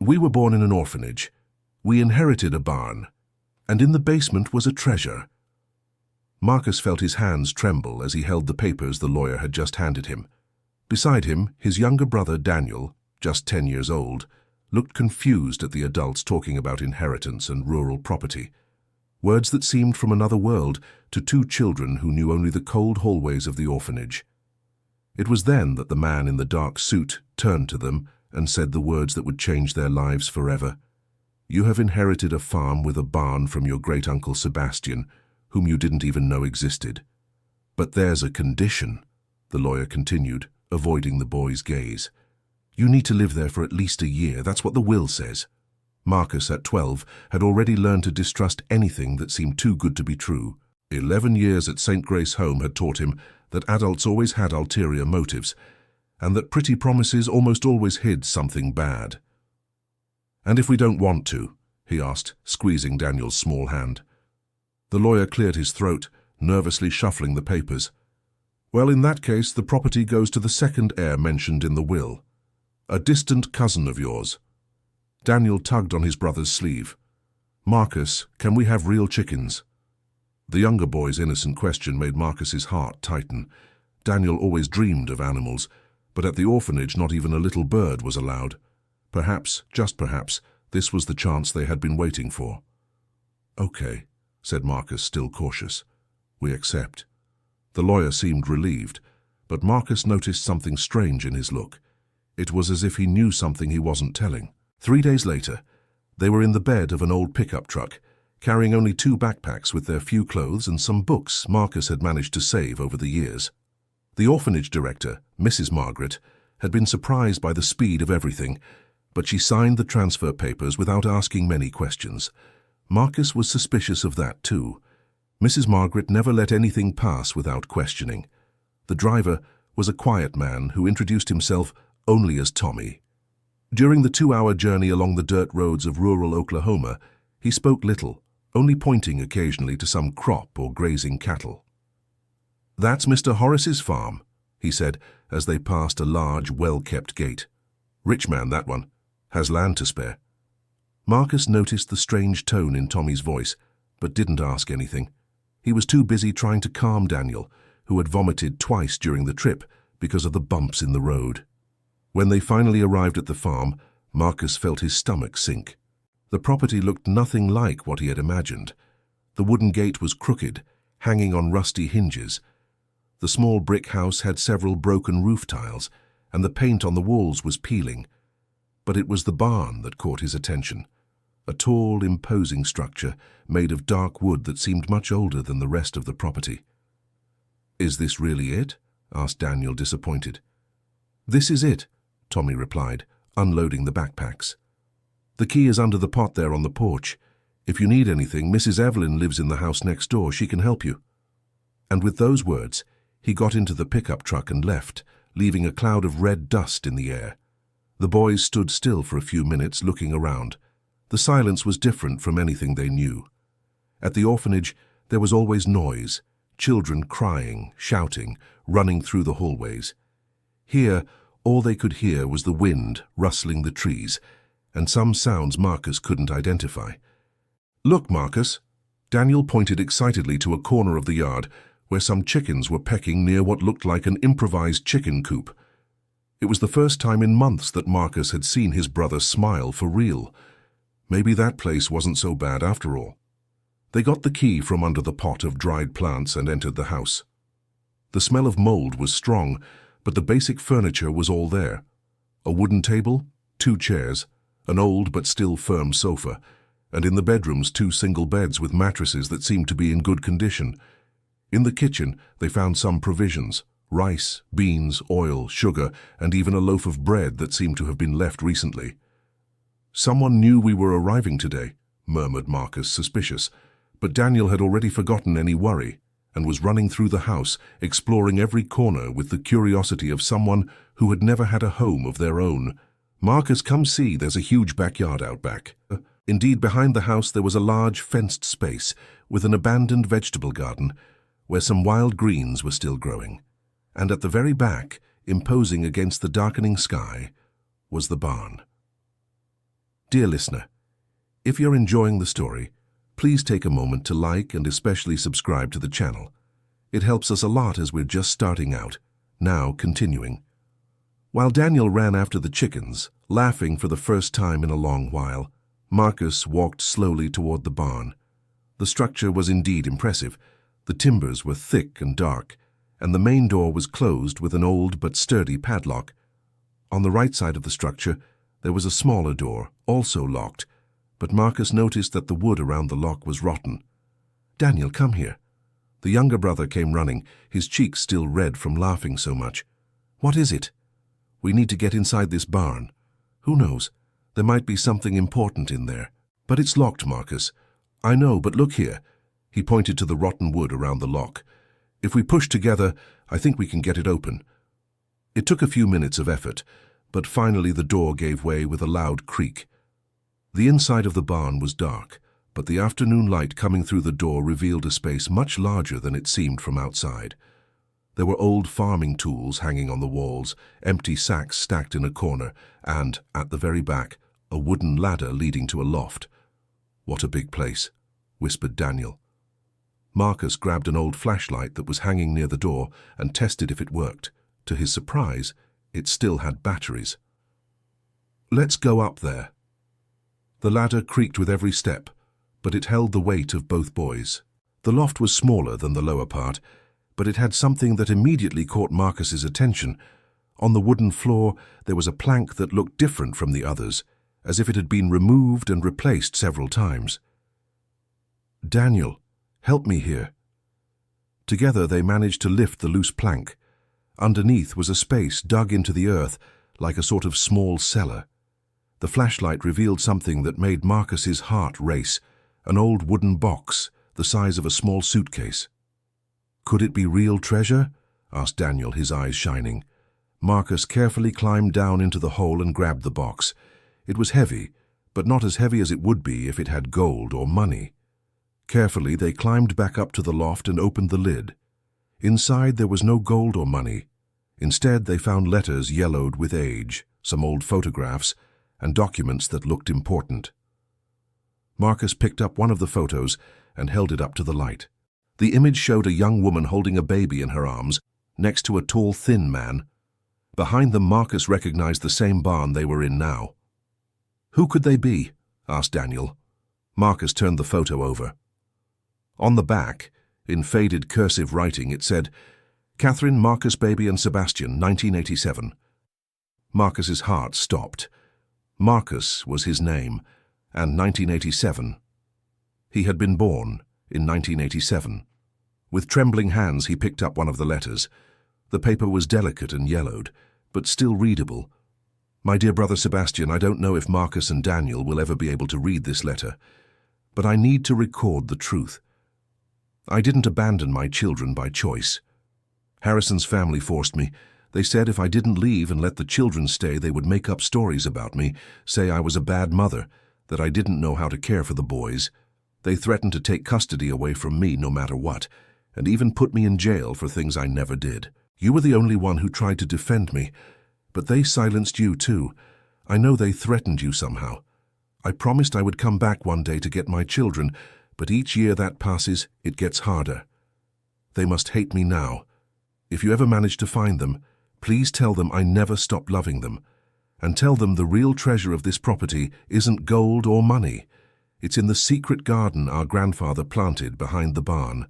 We were born in an orphanage. We inherited a barn, and in the basement was a treasure. Marcus felt his hands tremble as he held the papers the lawyer had just handed him. Beside him, his younger brother Daniel, just 10 years old, looked confused at the adults talking about inheritance and rural property. Words that seemed from another world to two children who knew only the cold hallways of the orphanage. It was then that the man in the dark suit turned to them and said the words that would change their lives forever. "You have inherited a farm with a barn from your great-uncle Sebastian, whom you didn't even know existed. But there's a condition," the lawyer continued, avoiding the boy's gaze. "You need to live there for at least a year, that's what the will says." Marcus, at 12, had already learned to distrust anything that seemed too good to be true. 11 years at St. Grace Home had taught him that adults always had ulterior motives, and that pretty promises almost always hid something bad. "And if we don't want to?" he asked, squeezing Daniel's small hand. The lawyer cleared his throat, nervously shuffling the papers. "Well, in that case, the property goes to the second heir mentioned in the will. A distant cousin of yours." Daniel tugged on his brother's sleeve. "Marcus, can we have real chickens?" The younger boy's innocent question made Marcus's heart tighten. Daniel always dreamed of animals, but at the orphanage not even a little bird was allowed. Perhaps, just perhaps, this was the chance they had been waiting for. "Okay," said Marcus, still cautious. "We accept." The lawyer seemed relieved, but Marcus noticed something strange in his look. It was as if he knew something he wasn't telling. 3 days later, they were in the bed of an old pickup truck, carrying only 2 backpacks with their few clothes and some books Marcus had managed to save over the years. The orphanage director, Mrs. Margaret, had been surprised by the speed of everything, but she signed the transfer papers without asking many questions. Marcus was suspicious of that too. Mrs. Margaret never let anything pass without questioning. The driver was a quiet man who introduced himself only as Tommy. During the 2-hour journey along the dirt roads of rural Oklahoma, he spoke little, only pointing occasionally to some crop or grazing cattle. "That's Mr. Horace's farm," he said as they passed a large, well-kept gate. "Rich man, that one. Has land to spare." Marcus noticed the strange tone in Tommy's voice, but didn't ask anything. He was too busy trying to calm Daniel, who had vomited twice during the trip because of the bumps in the road. When they finally arrived at the farm, Marcus felt his stomach sink. The property looked nothing like what he had imagined. The wooden gate was crooked, hanging on rusty hinges. The small brick house had several broken roof tiles, and the paint on the walls was peeling. But it was the barn that caught his attention. A tall, imposing structure made of dark wood that seemed much older than the rest of the property. "Is this really it?" asked Daniel, disappointed. "This is it," Tommy replied, unloading the backpacks. "The key is under the pot there on the porch. If you need anything, Mrs. Evelyn lives in the house next door. She can help you." And with those words, he got into the pickup truck and left, leaving a cloud of red dust in the air. The boys stood still for a few minutes, looking around. The silence was different from anything they knew. At the orphanage, there was always noise, children crying, shouting, running through the hallways. Here, all they could hear was the wind rustling the trees, and some sounds Marcus couldn't identify. "Look, Marcus!" Daniel pointed excitedly to a corner of the yard where some chickens were pecking near what looked like an improvised chicken coop. It was the first time in months that Marcus had seen his brother smile for real. Maybe that place wasn't so bad after all. They got the key from under the pot of dried plants and entered the house. The smell of mold was strong, but the basic furniture was all there. A wooden table, 2 chairs, an old but still firm sofa, and in the bedrooms 2 single beds with mattresses that seemed to be in good condition. In the kitchen, they found some provisions: rice, beans, oil, sugar, and even a loaf of bread that seemed to have been left recently. "Someone knew we were arriving today," murmured Marcus, suspicious, but Daniel had already forgotten any worry and was running through the house, exploring every corner with the curiosity of someone who had never had a home of their own. "Marcus, come see, there's a huge backyard out back." Indeed, behind the house there was a large fenced space with an abandoned vegetable garden where some wild greens were still growing. And at the very back, imposing against the darkening sky, was the barn. Dear listener, if you're enjoying the story, please take a moment to like and especially subscribe to the channel. It helps us a lot as we're just starting out. Now, continuing. While Daniel ran after the chickens, laughing for the first time in a long while, Marcus walked slowly toward the barn. The structure was indeed impressive. The timbers were thick and dark, and the main door was closed with an old but sturdy padlock. On the right side of the structure, there was a smaller door, also locked, but Marcus noticed that the wood around the lock was rotten. "Daniel, come here." The younger brother came running, his cheeks still red from laughing so much. "What is it?" "We need to get inside this barn. Who knows? There might be something important in there." "But it's locked, Marcus." "I know, but look here." He pointed to the rotten wood around the lock. "If we push together, I think we can get it open." It took a few minutes of effort, but finally the door gave way with a loud creak. The inside of the barn was dark, but the afternoon light coming through the door revealed a space much larger than it seemed from outside. There were old farming tools hanging on the walls, empty sacks stacked in a corner, and, at the very back, a wooden ladder leading to a loft. "What a big place," whispered Daniel. Marcus grabbed an old flashlight that was hanging near the door and tested if it worked. To his surprise, it still had batteries. "Let's go up there." The ladder creaked with every step, but it held the weight of both boys. The loft was smaller than the lower part, but it had something that immediately caught Marcus's attention. On the wooden floor, there was a plank that looked different from the others, as if it had been removed and replaced several times. "Daniel, help me here." Together they managed to lift the loose plank. Underneath was a space dug into the earth, like a sort of small cellar. The flashlight revealed something that made Marcus's heart race, an old wooden box, the size of a small suitcase. "Could it be real treasure?" asked Daniel, his eyes shining. Marcus carefully climbed down into the hole and grabbed the box. It was heavy, but not as heavy as it would be if it had gold or money. Carefully, they climbed back up to the loft and opened the lid. Inside there was no gold or money. Instead, they found letters yellowed with age, some old photographs, and documents that looked important. Marcus picked up one of the photos and held it up to the light. The image showed a young woman holding a baby in her arms, next to a tall, thin man. Behind them, Marcus recognized the same barn they were in now. "Who could they be?" asked Daniel. Marcus turned the photo over. On the back, in faded cursive writing, it said, "Catherine, Marcus Baby and Sebastian, 1987. Marcus's heart stopped. Marcus was his name, and 1987. He had been born in 1987. With trembling hands, he picked up one of the letters. The paper was delicate and yellowed, but still readable. "My dear brother Sebastian, I don't know if Marcus and Daniel will ever be able to read this letter, but I need to record the truth. I didn't abandon my children by choice. Harrison's family forced me. They said if I didn't leave and let the children stay, they would make up stories about me, say I was a bad mother, that I didn't know how to care for the boys. They threatened to take custody away from me no matter what, and even put me in jail for things I never did. You were the only one who tried to defend me, but they silenced you too. I know they threatened you somehow. I promised I would come back one day to get my children, but each year that passes, it gets harder. They must hate me now. If you ever manage to find them, please tell them I never stopped loving them, and tell them the real treasure of this property isn't gold or money. It's in the secret garden our grandfather planted behind the barn.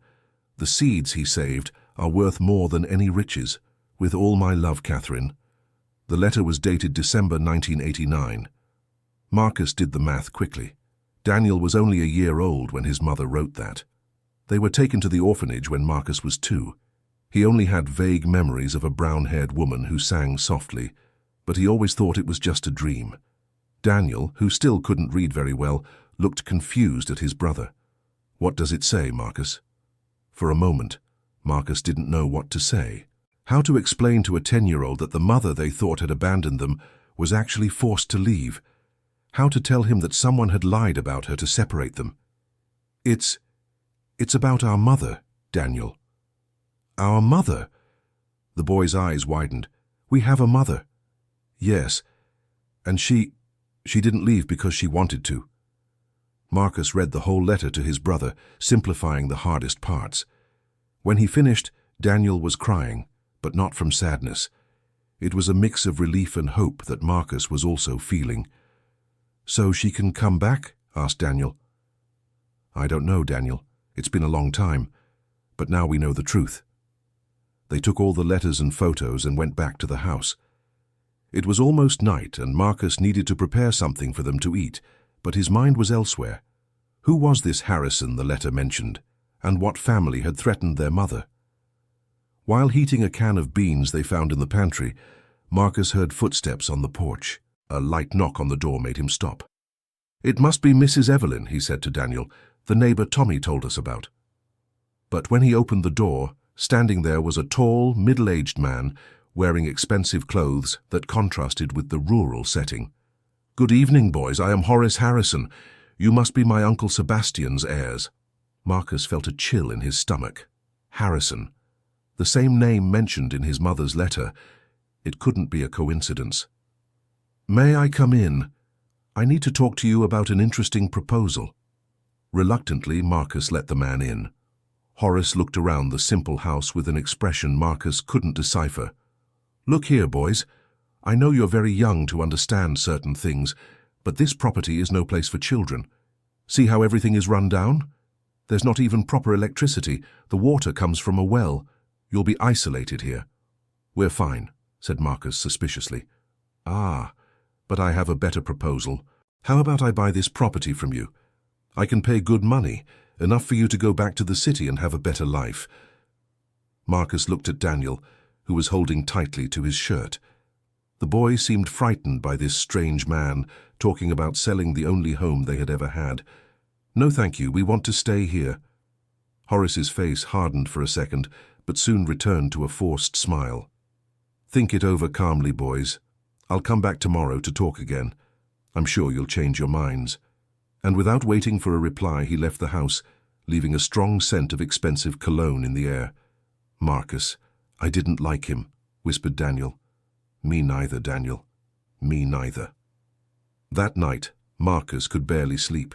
The seeds he saved are worth more than any riches. With all my love, Catherine." The letter was dated December 1989. Marcus did the math quickly. Daniel was only a year old when his mother wrote that. They were taken to the orphanage when Marcus was 2. He only had vague memories of a brown-haired woman who sang softly, but he always thought it was just a dream. Daniel, who still couldn't read very well, looked confused at his brother. "What does it say, Marcus?" For a moment, Marcus didn't know what to say. How to explain to a 10-year-old that the mother they thought had abandoned them was actually forced to leave? How to tell him that someone had lied about her to separate them? It's about our mother, Daniel." "Our mother?" The boy's eyes widened. "We have a mother." "Yes, and she She didn't leave because she wanted to. Marcus read the whole letter to his brother, simplifying the hardest parts. When he finished, Daniel was crying, but not from sadness. It was a mix of relief and hope that Marcus was also feeling. "So she can come back?" asked Daniel. "I don't know, Daniel. It's been a long time. But now we know the truth." They took all the letters and photos and went back to the house. It was almost night, and Marcus needed to prepare something for them to eat, but his mind was elsewhere. Who was this Harrison the letter mentioned, and what family had threatened their mother? While heating a can of beans they found in the pantry, Marcus heard footsteps on the porch. A light knock on the door made him stop. "It must be Mrs. Evelyn," he said to Daniel, "the neighbor Tommy told us about." But when he opened the door, standing there was a tall, middle-aged man wearing expensive clothes that contrasted with the rural setting. "Good evening, boys. I am Horace Harrison. You must be my Uncle Sebastian's heirs." Marcus felt a chill in his stomach. Harrison. The same name mentioned in his mother's letter. It couldn't be a coincidence. "May I come in? I need to talk to you about an interesting proposal." Reluctantly, Marcus let the man in. Horace looked around the simple house with an expression Marcus couldn't decipher. "Look here, boys. I know you're very young to understand certain things, but this property is no place for children. See how everything is run down? There's not even proper electricity. The water comes from a well. You'll be isolated here." "We're fine," said Marcus suspiciously. "Ah, but I have a better proposal. How about I buy this property from you? I can pay good money, enough for you to go back to the city and have a better life." Marcus looked at Daniel, who was holding tightly to his shirt. The boy seemed frightened by this strange man talking about selling the only home they had ever had. "No, thank you. We want to stay here." Horace's face hardened for a second, but soon returned to a forced smile. "Think it over calmly, boys. I'll come back tomorrow to talk again. I'm sure you'll change your minds." And without waiting for a reply, he left the house, leaving a strong scent of expensive cologne in the air. "Marcus, I didn't like him," whispered Daniel. "Me neither, Daniel. Me neither." That night, Marcus could barely sleep.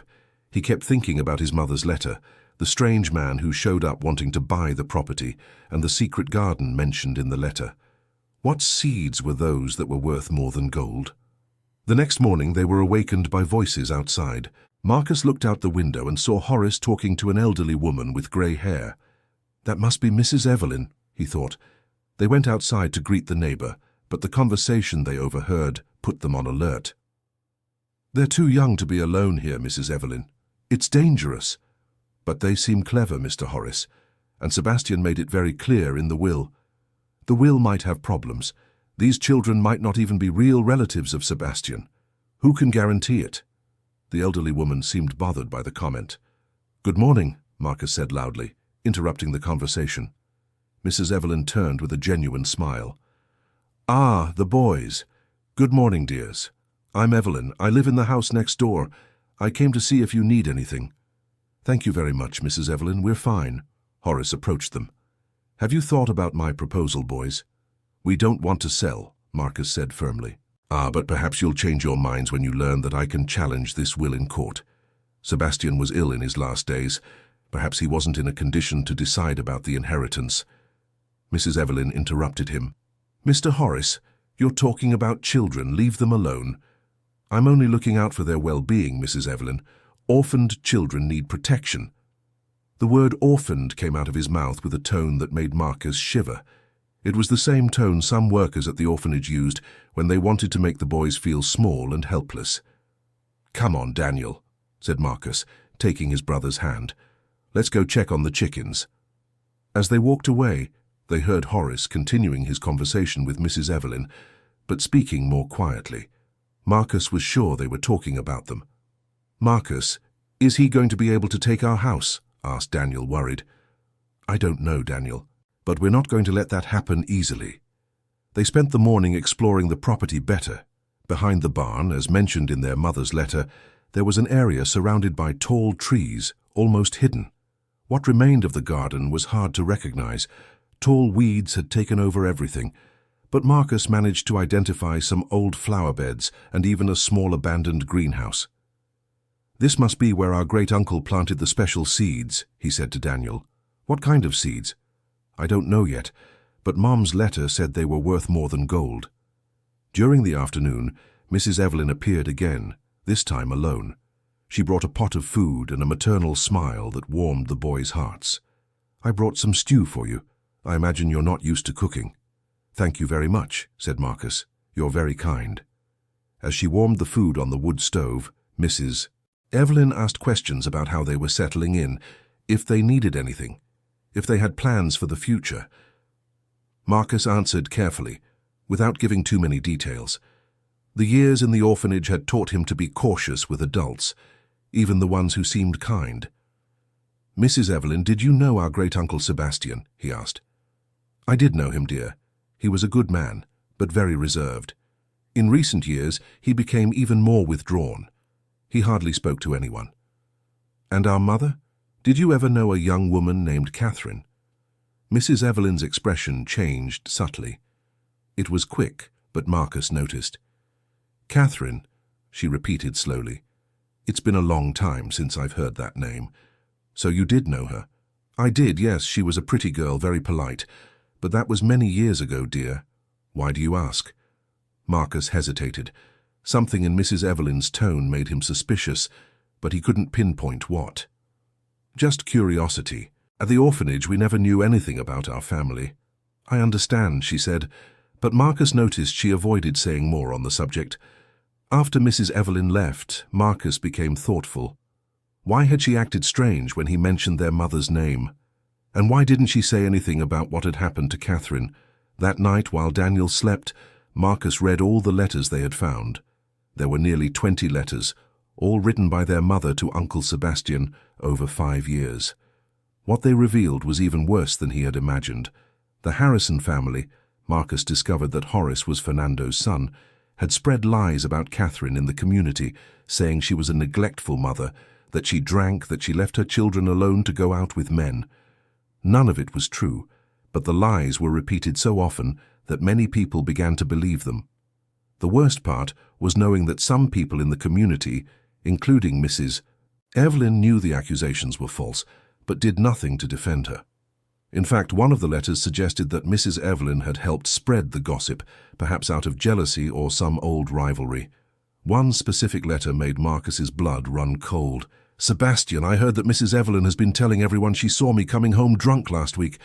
He kept thinking about his mother's letter, the strange man who showed up wanting to buy the property, and the secret garden mentioned in the letter. What seeds were those that were worth more than gold? The next morning they were awakened by voices outside. Marcus looked out the window and saw Horace talking to an elderly woman with grey hair. "That must be Mrs. Evelyn," he thought. They went outside to greet the neighbor, but the conversation they overheard put them on alert. "They're too young to be alone here, Mrs. Evelyn. It's dangerous." "But they seem clever, Mr. Horace, and Sebastian made it very clear in the will." "The will might have problems. These children might not even be real relatives of Sebastian. Who can guarantee it?" The elderly woman seemed bothered by the comment. "Good morning," Marcus said loudly, interrupting the conversation. Mrs. Evelyn turned with a genuine smile. "Ah, the boys. Good morning, dears. I'm Evelyn. I live in the house next door. I came to see if you need anything." "Thank you very much, Mrs. Evelyn. We're fine." Horace approached them. "Have you thought about my proposal, boys?" "We don't want to sell," Marcus said firmly. "Ah, but perhaps you'll change your minds when you learn that I can challenge this will in court. Sebastian was ill in his last days. Perhaps he wasn't in a condition to decide about the inheritance." Mrs. Evelyn interrupted him. "Mr. Horace, you're talking about children. Leave them alone." "I'm only looking out for their well-being, Mrs. Evelyn. Orphaned children need protection." The word orphaned came out of his mouth with a tone that made Marcus shiver. It was the same tone some workers at the orphanage used when they wanted to make the boys feel small and helpless. "Come on, Daniel," said Marcus, taking his brother's hand. "Let's go check on the chickens." As they walked away, they heard Horace continuing his conversation with Mrs. Evelyn, but speaking more quietly. Marcus was sure they were talking about them. "Marcus, is he going to be able to take our house?" asked Daniel, worried. "I don't know, Daniel, but we're not going to let that happen easily." They spent the morning exploring the property better. Behind the barn, as mentioned in their mother's letter, there was an area surrounded by tall trees, almost hidden. What remained of the garden was hard to recognize. Tall weeds had taken over everything, but Marcus managed to identify some old flower beds and even a small abandoned greenhouse. "This must be where our great-uncle planted the special seeds," he said to Daniel. "What kind of seeds?" "I don't know yet, but Mom's letter said they were worth more than gold." During the afternoon, Mrs. Evelyn appeared again, this time alone. She brought a pot of food and a maternal smile that warmed the boys' hearts. "I brought some stew for you. I imagine you're not used to cooking." "Thank you very much," said Marcus. "You're very kind." As she warmed the food on the wood stove, Mrs. Evelyn asked questions about how they were settling in, if they needed anything, if they had plans for the future. Marcus answered carefully, without giving too many details. The years in the orphanage had taught him to be cautious with adults, even the ones who seemed kind. "Mrs. Evelyn, did you know our great-uncle Sebastian?" he asked. "I did know him, dear. He was a good man, but very reserved. In recent years, he became even more withdrawn. He hardly spoke to anyone." "And our mother? Did you ever know a young woman named Catherine?" Mrs. Evelyn's expression changed subtly. It was quick, but Marcus noticed. "Catherine," she repeated slowly. "It's been a long time since I've heard that name. So you did know her?" "I did, yes. She was a pretty girl, very polite. But that was many years ago, dear." "Why do you ask?" Marcus hesitated. Something in Mrs. Evelyn's tone made him suspicious, but he couldn't pinpoint what. "Just curiosity. At the orphanage, we never knew anything about our family." "I understand," she said, but Marcus noticed she avoided saying more on the subject. After Mrs. Evelyn left, Marcus became thoughtful. Why had she acted strange when he mentioned their mother's name? And why didn't she say anything about what had happened to Catherine? That night, while Daniel slept, Marcus read all the letters they had found. There were nearly 20 letters, all written by their mother to Uncle Sebastian over 5 years. What they revealed was even worse than he had imagined. The Harrison family, Marcus discovered that Horace was Fernando's son, had spread lies about Catherine in the community, saying she was a neglectful mother, that she drank, that she left her children alone to go out with men. None of it was true, but the lies were repeated so often that many people began to believe them. The worst part was knowing that some people in the community, including Mrs. Evelyn, knew the accusations were false, but did nothing to defend her. In fact, one of the letters suggested that Mrs. Evelyn had helped spread the gossip, perhaps out of jealousy or some old rivalry. One specific letter made Marcus's blood run cold. "Sebastian, I heard that Mrs. Evelyn has been telling everyone she saw me coming home drunk last week.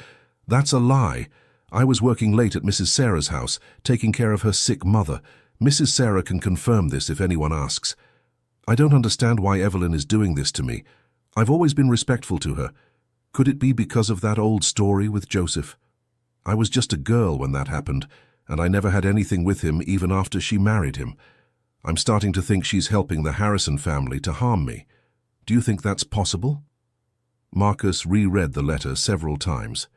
That's a lie. I was working late at Mrs. Sarah's house, taking care of her sick mother. Mrs. Sarah can confirm this if anyone asks. I don't understand why Evelyn is doing this to me. I've always been respectful to her. Could it be because of that old story with Joseph? I was just a girl when that happened, and I never had anything with him even after she married him. I'm starting to think she's helping the Harrison family to harm me. Do you think that's possible?" Marcus reread the letter several times.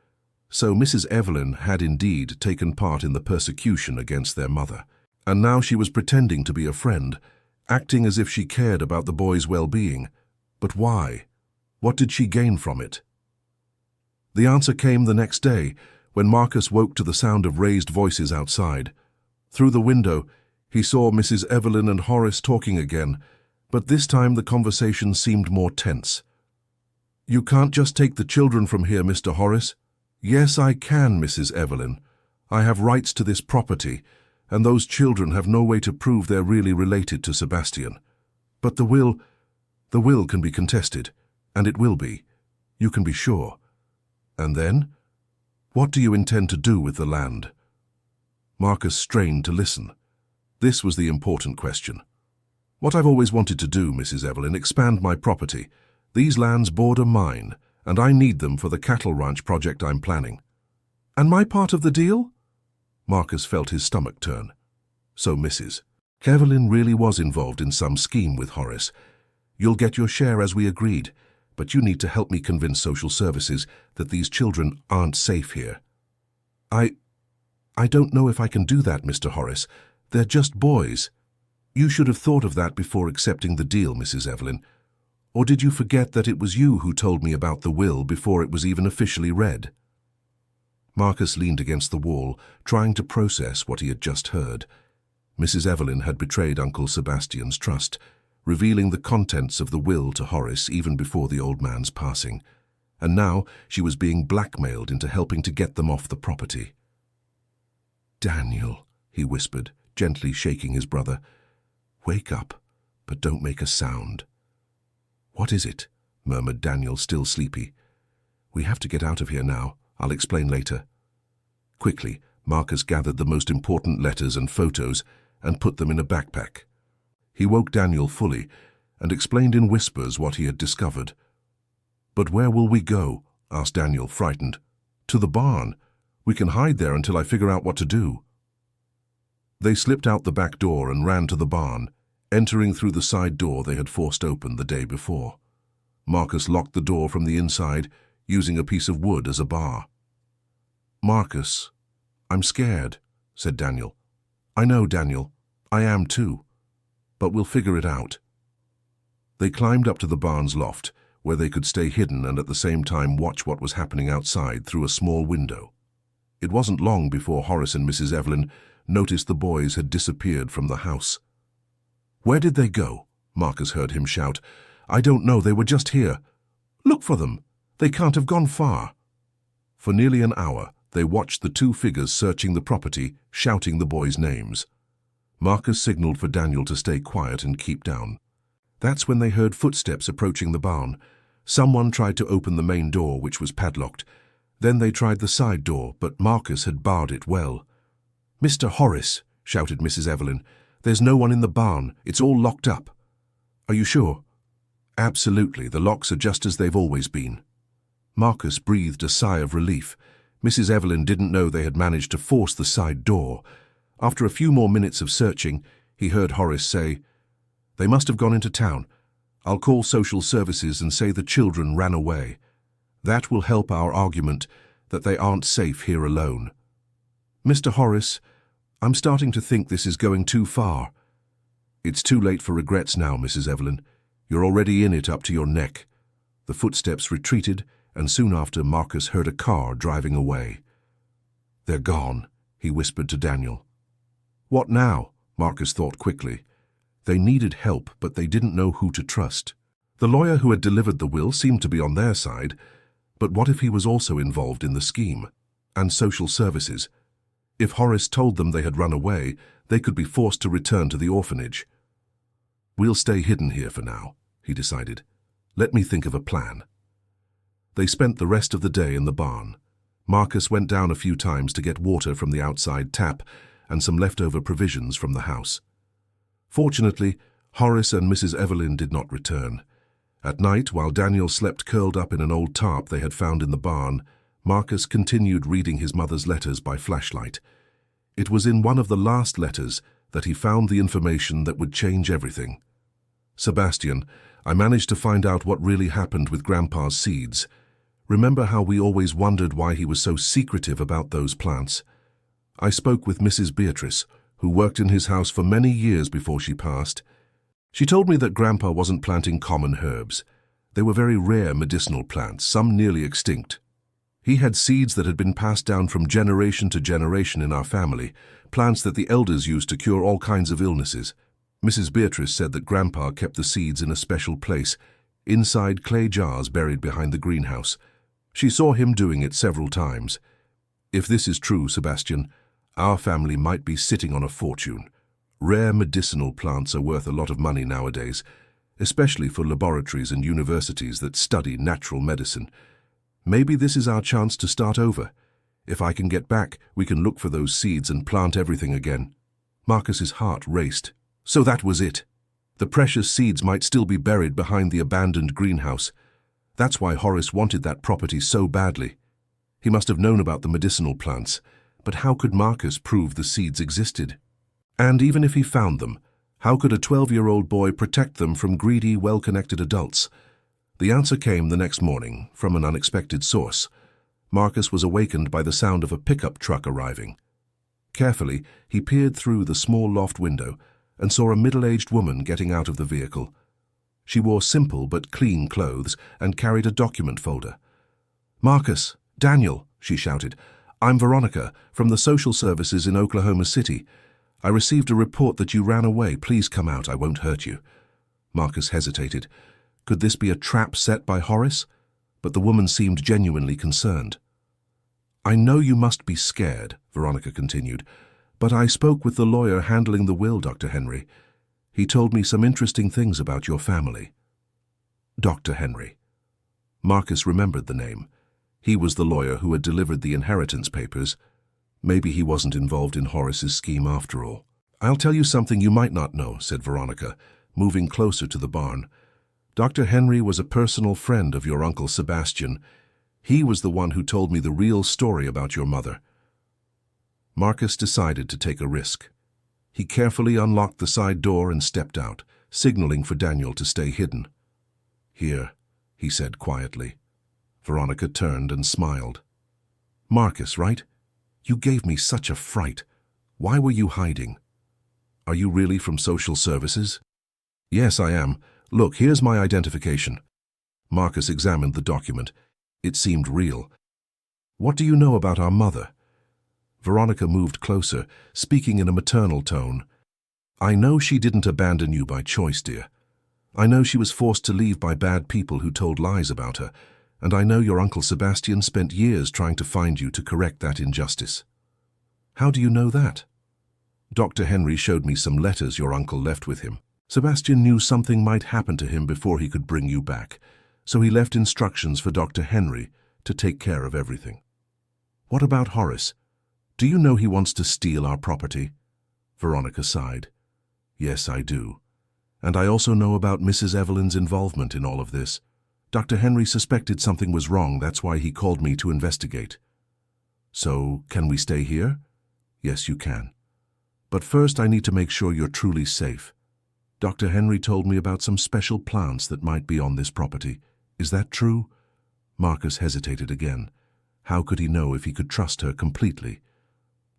So Mrs. Evelyn had indeed taken part in the persecution against their mother, and now she was pretending to be a friend, acting as if she cared about the boy's well-being. But why? What did she gain from it? The answer came the next day, when Marcus woke to the sound of raised voices outside. Through the window, he saw Mrs. Evelyn and Horace talking again, but this time the conversation seemed more tense. "You can't just take the children from here, Mr. Horace." "Yes, I can, Mrs. Evelyn. I have rights to this property, and those children have no way to prove they're really related to Sebastian. But the will can be contested, and it will be. You can be sure. And then? What do you intend to do with the land?" Marcus strained to listen. This was the important question. "What I've always wanted to do, Mrs. Evelyn, expand my property. These lands border mine, and I need them for the cattle ranch project I'm planning." "And my part of the deal?" Marcus felt his stomach turn. So Mrs. Evelyn really was involved in some scheme with Horace. "You'll get your share as we agreed, but you need to help me convince social services that these children aren't safe here." I don't know if I can do that, Mr. Horace. They're just boys." "You should have thought of that before accepting the deal, Mrs. Evelyn. Or did you forget that it was you who told me about the will before it was even officially read?" Marcus leaned against the wall, trying to process what he had just heard. Mrs. Evelyn had betrayed Uncle Sebastian's trust, revealing the contents of the will to Horace even before the old man's passing. And now she was being blackmailed into helping to get them off the property. "Daniel," he whispered, gently shaking his brother. "Wake up, but don't make a sound." "What is it?" murmured Daniel, still sleepy. "We have to get out of here now. I'll explain later." Quickly, Marcus gathered the most important letters and photos and put them in a backpack. He woke Daniel fully and explained in whispers what he had discovered. "But where will we go?" asked Daniel, frightened. "To the barn. We can hide there until I figure out what to do." They slipped out the back door and ran to the barn, entering through the side door they had forced open the day before. Marcus locked the door from the inside, using a piece of wood as a bar. "Marcus, I'm scared," said Daniel. "I know, Daniel. I am too. But we'll figure it out." They climbed up to the barn's loft, where they could stay hidden and at the same time watch what was happening outside through a small window. It wasn't long before Horace and Mrs. Evelyn noticed the boys had disappeared from the house. "Where did they go?" Marcus heard him shout. "I don't know, they were just here. Look for them. They can't have gone far." For nearly an hour, they watched the two figures searching the property, shouting the boys' names. Marcus signaled for Daniel to stay quiet and keep down. That's when they heard footsteps approaching the barn. Someone tried to open the main door, which was padlocked. Then they tried the side door, but Marcus had barred it well. "Mr. Horace," shouted Mrs. Evelyn, "there's no one in the barn. It's all locked up." "Are you sure?" "Absolutely. The locks are just as they've always been." Marcus breathed a sigh of relief. Mrs. Evelyn didn't know they had managed to force the side door. After a few more minutes of searching, he heard Horace say, "They must have gone into town. I'll call social services and say the children ran away. That will help our argument that they aren't safe here alone." "Mr. Horace, I'm starting to think this is going too far." "It's too late for regrets now, Mrs. Evelyn. You're already in it up to your neck." The footsteps retreated, and soon after Marcus heard a car driving away. "They're gone," he whispered to Daniel. "What now?" Marcus thought quickly. They needed help, but they didn't know who to trust. The lawyer who had delivered the will seemed to be on their side, but what if he was also involved in the scheme? And social services? If Horace told them they had run away, they could be forced to return to the orphanage. "We'll stay hidden here for now," he decided. "Let me think of a plan." They spent the rest of the day in the barn. Marcus went down a few times to get water from the outside tap and some leftover provisions from the house. Fortunately, Horace and Mrs. Evelyn did not return. At night, while Daniel slept curled up in an old tarp they had found in the barn, Marcus continued reading his mother's letters by flashlight. It was in one of the last letters that he found the information that would change everything. "Sebastian, I managed to find out what really happened with Grandpa's seeds. Remember how we always wondered why he was so secretive about those plants? I spoke with Mrs. Beatrice, who worked in his house for many years before she passed. She told me that Grandpa wasn't planting common herbs. They were very rare medicinal plants, some nearly extinct. He had seeds that had been passed down from generation to generation in our family, plants that the elders used to cure all kinds of illnesses. Mrs. Beatrice said that Grandpa kept the seeds in a special place, inside clay jars buried behind the greenhouse. She saw him doing it several times. If this is true, Sebastian, our family might be sitting on a fortune. Rare medicinal plants are worth a lot of money nowadays, especially for laboratories and universities that study natural medicine. Maybe this is our chance to start over. If I can get back, we can look for those seeds and plant everything again." Marcus's heart raced. So that was it. The precious seeds might still be buried behind the abandoned greenhouse. That's why Horace wanted that property so badly. He must have known about the medicinal plants, but how could Marcus prove the seeds existed? And even if he found them, how could a 12-year-old boy protect them from greedy, well-connected adults? The answer came the next morning from an unexpected source. Marcus was awakened by the sound of a pickup truck arriving. Carefully, he peered through the small loft window and saw a middle-aged woman getting out of the vehicle. She wore simple but clean clothes and carried a document folder. "Marcus, Daniel," she shouted, I'm Veronica, from the social services in Oklahoma City. I received a report that you ran away. Please come out, I won't hurt you. Marcus hesitated. Could this be a trap set by Horace? But the woman seemed genuinely concerned. I know you must be scared, Veronica continued, but I spoke with the lawyer handling the will, Dr. Henry. He told me some interesting things about your family. Dr. Henry. Marcus remembered the name. He was the lawyer who had delivered the inheritance papers. Maybe he wasn't involved in Horace's scheme after all. I'll tell you something you might not know, said Veronica, moving closer to the barn. Dr. Henry was a personal friend of your Uncle Sebastian. He was the one who told me the real story about your mother. Marcus decided to take a risk. He carefully unlocked the side door and stepped out, signaling for Daniel to stay hidden. Here, he said quietly. Veronica turned and smiled. Marcus, right? You gave me such a fright. Why were you hiding? Are you really from social services? Yes, I am. Look, here's my identification. Marcus examined the document. It seemed real. What do you know about our mother? Veronica moved closer, speaking in a maternal tone. I know she didn't abandon you by choice, dear. I know she was forced to leave by bad people who told lies about her, and I know your Uncle Sebastian spent years trying to find you to correct that injustice. How do you know that? Dr. Henry showed me some letters your uncle left with him. Sebastian knew something might happen to him before he could bring you back, so he left instructions for Dr. Henry to take care of everything. What about Horace? Do you know he wants to steal our property? Veronica sighed. Yes, I do. And I also know about Mrs. Evelyn's involvement in all of this. Dr. Henry suspected something was wrong, that's why he called me to investigate. So, can we stay here? Yes, you can. But first I need to make sure you're truly safe. Dr. Henry told me about some special plants that might be on this property. Is that true? Marcus hesitated again. How could he know if he could trust her completely?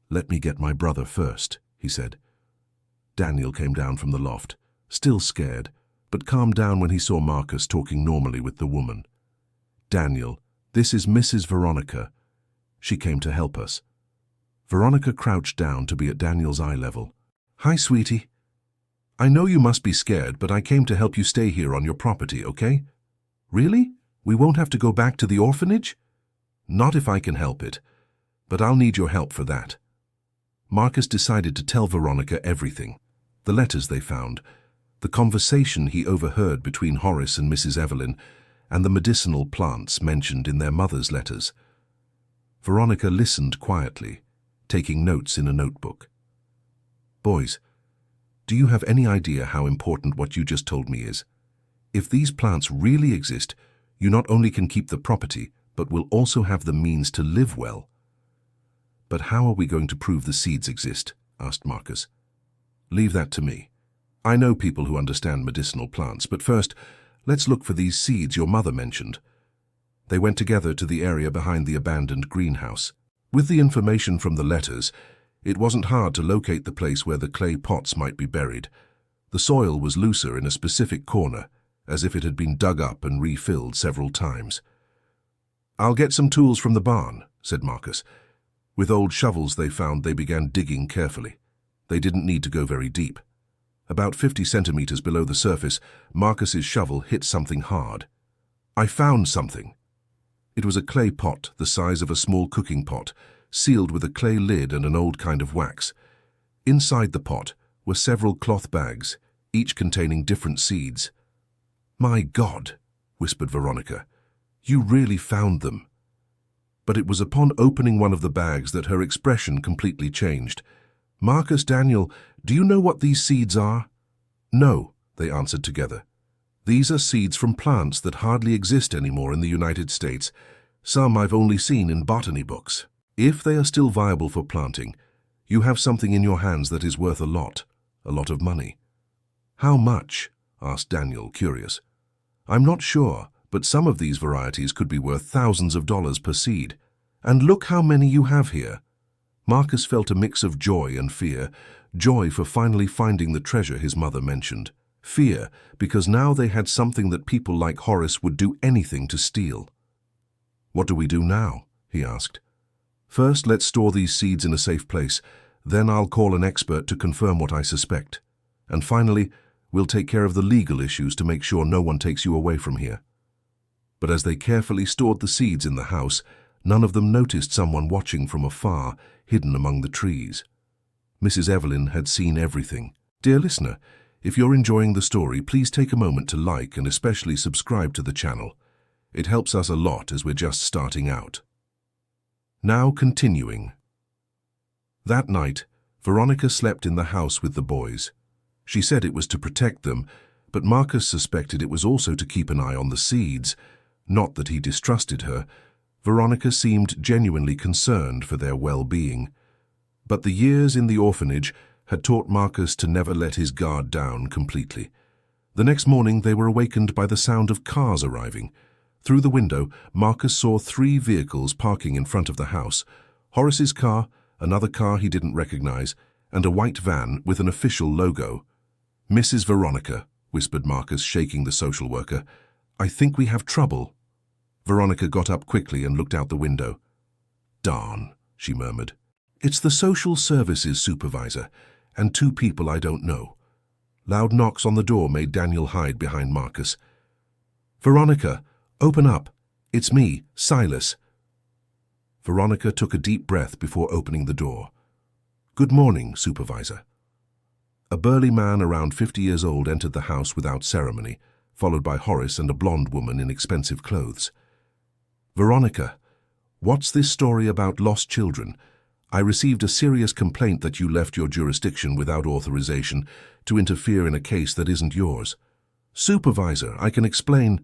Let me get my brother first, he said. Daniel came down from the loft, still scared, but calmed down when he saw Marcus talking normally with the woman. Daniel, this is Mrs. Veronica. She came to help us. Veronica crouched down to be at Daniel's eye level. Hi, sweetie. I know you must be scared, but I came to help you stay here on your property, okay? Really? We won't have to go back to the orphanage? Not if I can help it, but I'll need your help for that. Marcus decided to tell Veronica everything. The letters they found, the conversation he overheard between Horace and Mrs. Evelyn, and the medicinal plants mentioned in their mother's letters. Veronica listened quietly, taking notes in a notebook. Boys, do you have any idea how important what you just told me is? If these plants really exist, you not only can keep the property, but will also have the means to live well. But how are we going to prove the seeds exist? Asked Marcus. Leave that to me. I know people who understand medicinal plants, but first, let's look for these seeds your mother mentioned. They went together to the area behind the abandoned greenhouse. With the information from the letters, it wasn't hard to locate the place where the clay pots might be buried. The soil was looser in a specific corner, as if it had been dug up and refilled several times. I'll get some tools from the barn, said Marcus. With old shovels they found, they began digging carefully. They didn't need to go very deep. About 50 centimeters below the surface, Marcus's shovel hit something hard. I found something. It was a clay pot the size of a small cooking pot, sealed with a clay lid and an old kind of wax. Inside the pot were several cloth bags, each containing different seeds. My God, whispered Veronica, you really found them. But it was upon opening one of the bags that her expression completely changed. Marcus, Daniel, do you know what these seeds are? No, they answered together. These are seeds from plants that hardly exist anymore in the United States. Some I've only seen in botany books. If they are still viable for planting, you have something in your hands that is worth a lot of money. How much? Asked Daniel, curious. I'm not sure, but some of these varieties could be worth thousands of dollars per seed. And look how many you have here. Marcus felt a mix of joy and fear. Joy for finally finding the treasure his mother mentioned. Fear because now they had something that people like Horace would do anything to steal. What do we do now? He asked. First, let's store these seeds in a safe place. Then I'll call an expert to confirm what I suspect. And finally, we'll take care of the legal issues to make sure no one takes you away from here." But as they carefully stored the seeds in the house, none of them noticed someone watching from afar, hidden among the trees. Mrs. Evelyn had seen everything. Dear listener, if you're enjoying the story, please take a moment to like and especially subscribe to the channel. It helps us a lot as we're just starting out. Now continuing. That night, Veronica slept in the house with the boys. She said it was to protect them, but Marcus suspected it was also to keep an eye on the seeds. Not that he distrusted her. Veronica seemed genuinely concerned for their well-being. But the years in the orphanage had taught Marcus to never let his guard down completely. The next morning they were awakened by the sound of cars arriving. Through the window, Marcus saw 3 vehicles parking in front of the house: Horace's car, another car he didn't recognize, and a white van with an official logo. "Mrs. Veronica," whispered Marcus, shaking the social worker, "I think we have trouble." Veronica got up quickly and looked out the window. "Darn," she murmured. "It's the social services supervisor, and 2 people I don't know." Loud knocks on the door made Daniel hide behind Marcus. "Veronica, open up. It's me, Silas." Veronica took a deep breath before opening the door. "Good morning, supervisor." A burly man around 50 years old entered the house without ceremony, followed by Horace and a blonde woman in expensive clothes. "Veronica, what's this story about lost children? I received a serious complaint that you left your jurisdiction without authorization to interfere in a case that isn't yours." "Supervisor, I can explain."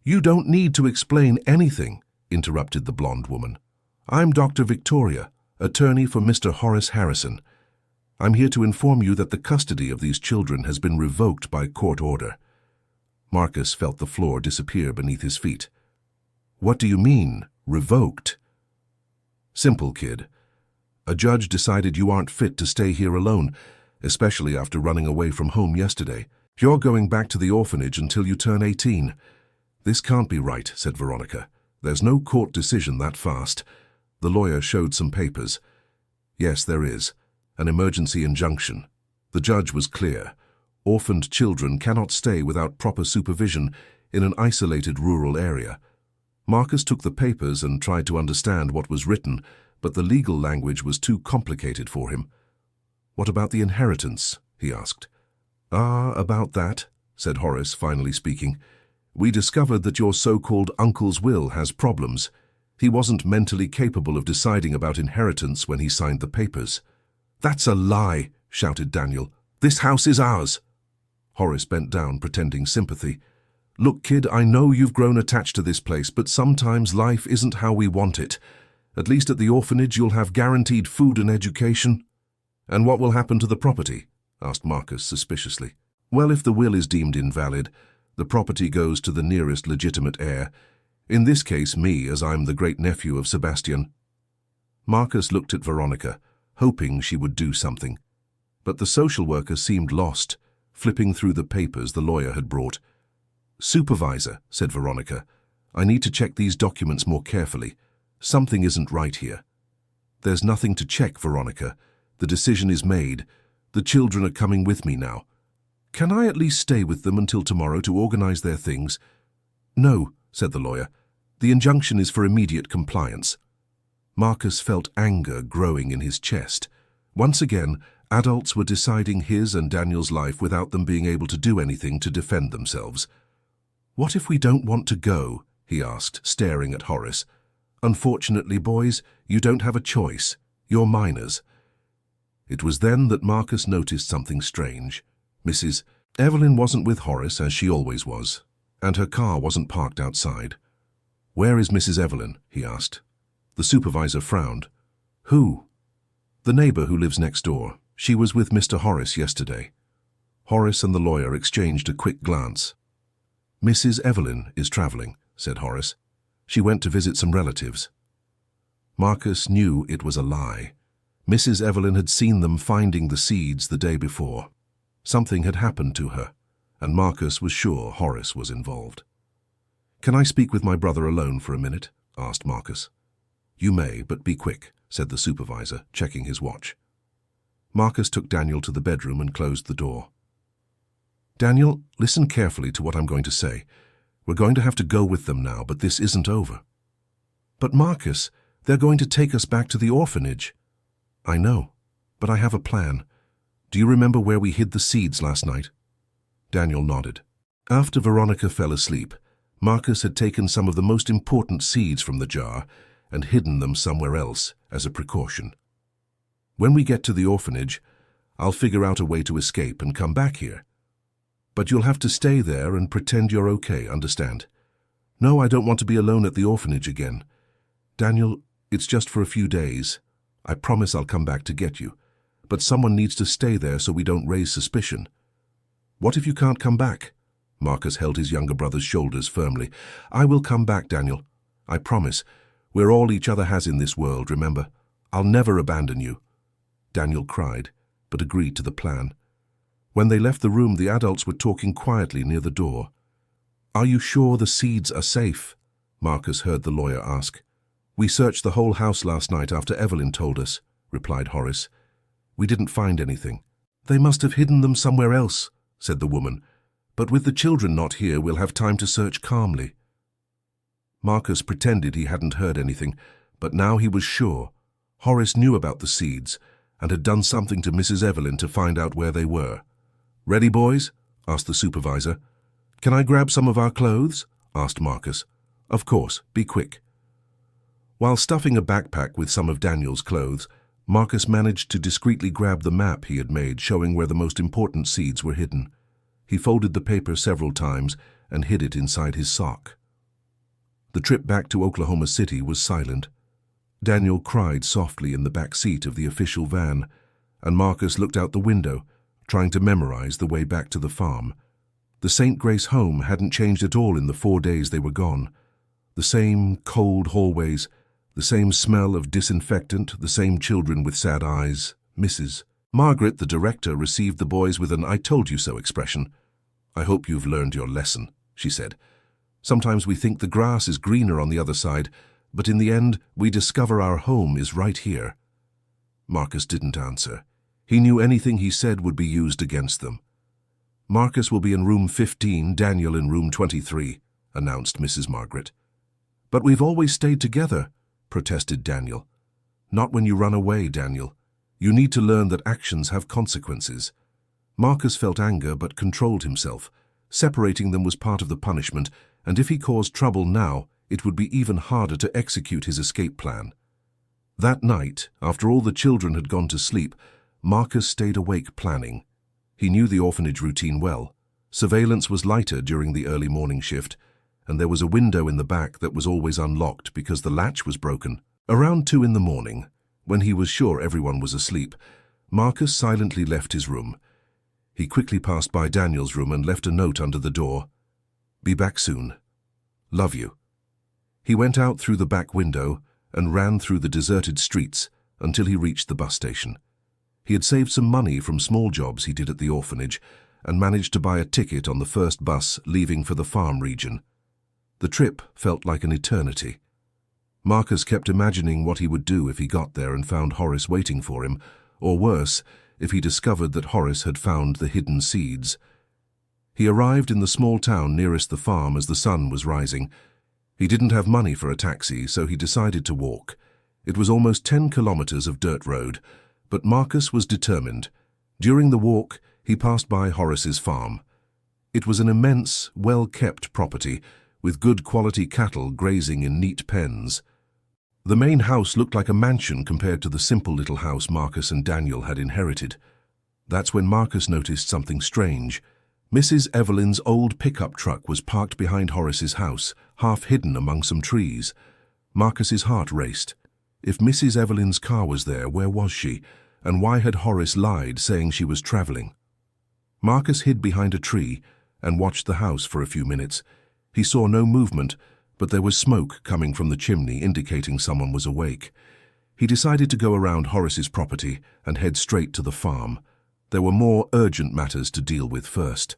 "You don't need to explain anything," interrupted the blonde woman. "I'm Dr. Victoria, attorney for Mr. Horace Harrison. I'm here to inform you that the custody of these children has been revoked by court order." Marcus felt the floor disappear beneath his feet. "What do you mean, revoked?" "Simple, kid. A judge decided you aren't fit to stay here alone, especially after running away from home yesterday. You're going back to the orphanage until you turn 18. "This can't be right," said Veronica. "There's no court decision that fast." The lawyer showed some papers. "Yes, there is. An emergency injunction." The judge was clear. Orphaned children cannot stay without proper supervision in an isolated rural area. Marcus took the papers and tried to understand what was written, but the legal language was too complicated for him. "What about the inheritance?" he asked. About that," said Horace, finally speaking. "We discovered that your so-called uncle's will has problems. He wasn't mentally capable of deciding about inheritance when he signed the papers." "That's a lie," shouted Daniel. "This house is ours." Horace bent down, pretending sympathy. "Look, kid, I know you've grown attached to this place, but sometimes life isn't how we want it. At least at the orphanage you'll have guaranteed food and education." "And what will happen to the property?" asked Marcus suspiciously. "Well, if the will is deemed invalid, the property goes to the nearest legitimate heir. In this case, me, as I'm the great-nephew of Sebastian." Marcus looked at Veronica, hoping she would do something. But the social worker seemed lost, flipping through the papers the lawyer had brought. "Supervisor," said Veronica, "I need to check these documents more carefully. Something isn't right here." "There's nothing to check, Veronica. The decision is made. The children are coming with me now." "Can I at least stay with them until tomorrow to organize their things?" "No," said the lawyer. "The injunction is for immediate compliance." Marcus felt anger growing in his chest. Once again, adults were deciding his and Daniel's life without them being able to do anything to defend themselves. "What if we don't want to go?" he asked, staring at Horace. "Unfortunately, boys, you don't have a choice. You're minors." It was then that Marcus noticed something strange. Mrs. Evelyn wasn't with Horace, as she always was, and her car wasn't parked outside. "Where is Mrs. Evelyn?" he asked. The supervisor frowned. "Who?" "The neighbor who lives next door. She was with Mr. Horace yesterday." Horace and the lawyer exchanged a quick glance. "Mrs. Evelyn is traveling," said Horace. "She went to visit some relatives." Marcus knew it was a lie. Mrs. Evelyn had seen them finding the seeds the day before. Something had happened to her, and Marcus was sure Horace was involved. "Can I speak with my brother alone for a minute?" asked Marcus. You may, but be quick, said the supervisor, checking his watch. Marcus took Daniel to the bedroom and closed the door. Daniel, listen carefully to what I'm going to say. We're going to have to go with them now, but this isn't over. But Marcus, they're going to take us back to the orphanage. I know, but I have a plan. Do you remember where we hid the seeds last night? Daniel nodded. After Veronica fell asleep, Marcus had taken some of the most important seeds from the jar and hidden them somewhere else as a precaution. When we get to the orphanage, I'll figure out a way to escape and come back here. But you'll have to stay there and pretend you're okay, understand? No, I don't want to be alone at the orphanage again. Daniel, it's just for a few days. I promise I'll come back to get you. But someone needs to stay there so we don't raise suspicion. What if you can't come back? Marcus held his younger brother's shoulders firmly. I will come back, Daniel. I promise. We're all each other has in this world, remember? I'll never abandon you. Daniel cried, but agreed to the plan. When they left the room, the adults were talking quietly near the door. Are you sure the seeds are safe? Marcus heard the lawyer ask. We searched the whole house last night after Evelyn told us, replied Horace. We didn't find anything. They must have hidden them somewhere else, said the woman. But with the children not here, we'll have time to search calmly. Marcus pretended he hadn't heard anything, but now he was sure. Horace knew about the seeds and had done something to Mrs. Evelyn to find out where they were. Ready, boys? Asked the supervisor. Can I grab some of our clothes? Asked Marcus. Of course, be quick. While stuffing a backpack with some of Daniel's clothes, Marcus managed to discreetly grab the map he had made showing where the most important seeds were hidden. He folded the paper several times and hid it inside his sock. The trip back to Oklahoma City was silent. Daniel cried softly in the back seat of the official van, and Marcus looked out the window, trying to memorize the way back to the farm. The St. Grace home hadn't changed at all in the 4 days they were gone. The same cold hallways, the same smell of disinfectant, the same children with sad eyes, Mrs. Margaret, the director, received the boys with an "I told you so" expression. I hope you've learned your lesson, she said. Sometimes we think the grass is greener on the other side, but in the end we discover our home is right here. Marcus didn't answer. He knew anything he said would be used against them. Marcus will be in room 15, Daniel in room 23, announced Mrs. Margaret. But we've always stayed together, protested Daniel. Not when you run away, Daniel. You need to learn that actions have consequences. Marcus felt anger but controlled himself. Separating them was part of the punishment, and if he caused trouble now, it would be even harder to execute his escape plan. That night, after all the children had gone to sleep, Marcus stayed awake planning. He knew the orphanage routine well. Surveillance was lighter during the early morning shift, and there was a window in the back that was always unlocked because the latch was broken. Around 2 in the morning, when he was sure everyone was asleep, Marcus silently left his room. He quickly passed by Daniel's room and left a note under the door. Be back soon. Love you. He went out through the back window and ran through the deserted streets until he reached the bus station. He had saved some money from small jobs he did at the orphanage and managed to buy a ticket on the first bus leaving for the farm region. The trip felt like an eternity. Marcus kept imagining what he would do if he got there and found Horace waiting for him, or worse, if he discovered that Horace had found the hidden seeds. He arrived in the small town nearest the farm as the sun was rising. He didn't have money for a taxi, so he decided to walk. It was almost 10 kilometers of dirt road, but Marcus was determined. During the walk, he passed by Horace's farm. It was an immense, well-kept property, with good quality cattle grazing in neat pens. The main house looked like a mansion compared to the simple little house Marcus and Daniel had inherited. That's when Marcus noticed something strange. Mrs. Evelyn's old pickup truck was parked behind Horace's house, half hidden among some trees. Marcus's heart raced. If Mrs. Evelyn's car was there, where was she? And why had Horace lied, saying she was traveling? Marcus hid behind a tree and watched the house for a few minutes. He saw no movement, but there was smoke coming from the chimney indicating someone was awake. He decided to go around Horace's property and head straight to the farm. There were more urgent matters to deal with first.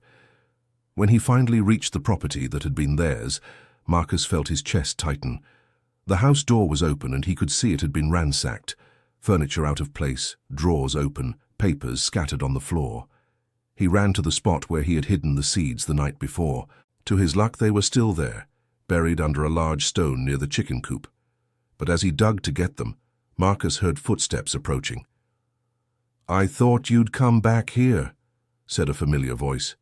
When he finally reached the property that had been theirs, Marcus felt his chest tighten. The house door was open and he could see it had been ransacked. Furniture out of place, drawers open, papers scattered on the floor. He ran to the spot where he had hidden the seeds the night before. To his luck, they were still there, buried under a large stone near the chicken coop. But as he dug to get them, Marcus heard footsteps approaching. "I thought you'd come back here," said a familiar voice.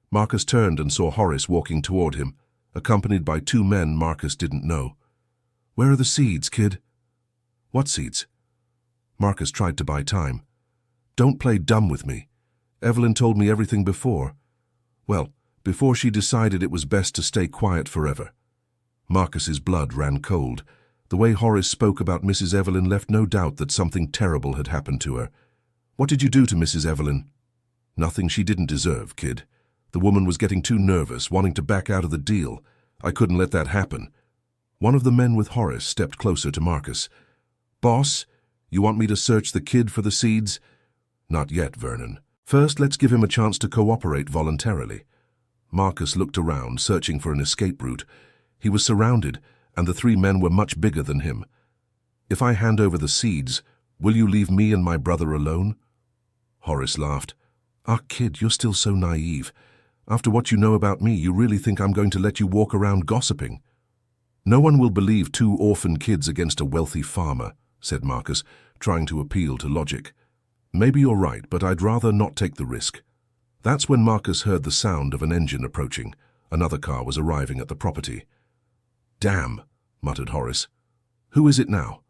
Marcus turned and saw Horace walking toward him, accompanied by two men Marcus didn't know. "Where are the seeds, kid?" "What seeds?" Marcus tried to buy time. "Don't play dumb with me. Evelyn told me everything before. Well, before she decided it was best to stay quiet forever." Marcus's blood ran cold. The way Horace spoke about Mrs. Evelyn left no doubt that something terrible had happened to her. "What did you do to Mrs. Evelyn?" "Nothing she didn't deserve, kid. The woman was getting too nervous, wanting to back out of the deal. I couldn't let that happen." One of the men with Horace stepped closer to Marcus. "Boss, you want me to search the kid for the seeds?" "Not yet, Vernon. First, let's give him a chance to cooperate voluntarily." Marcus looked around, searching for an escape route. He was surrounded, and the three men were much bigger than him. "If I hand over the seeds, will you leave me and my brother alone?" Horace laughed. "Ah, kid, you're still so naive. After what you know about me, you really think I'm going to let you walk around gossiping?" "No one will believe two orphan kids against a wealthy farmer," said Marcus, trying to appeal to logic. "Maybe you're right, but I'd rather not take the risk." That's when Marcus heard the sound of an engine approaching. Another car was arriving at the property. "Damn," muttered Horace. "Who is it now?"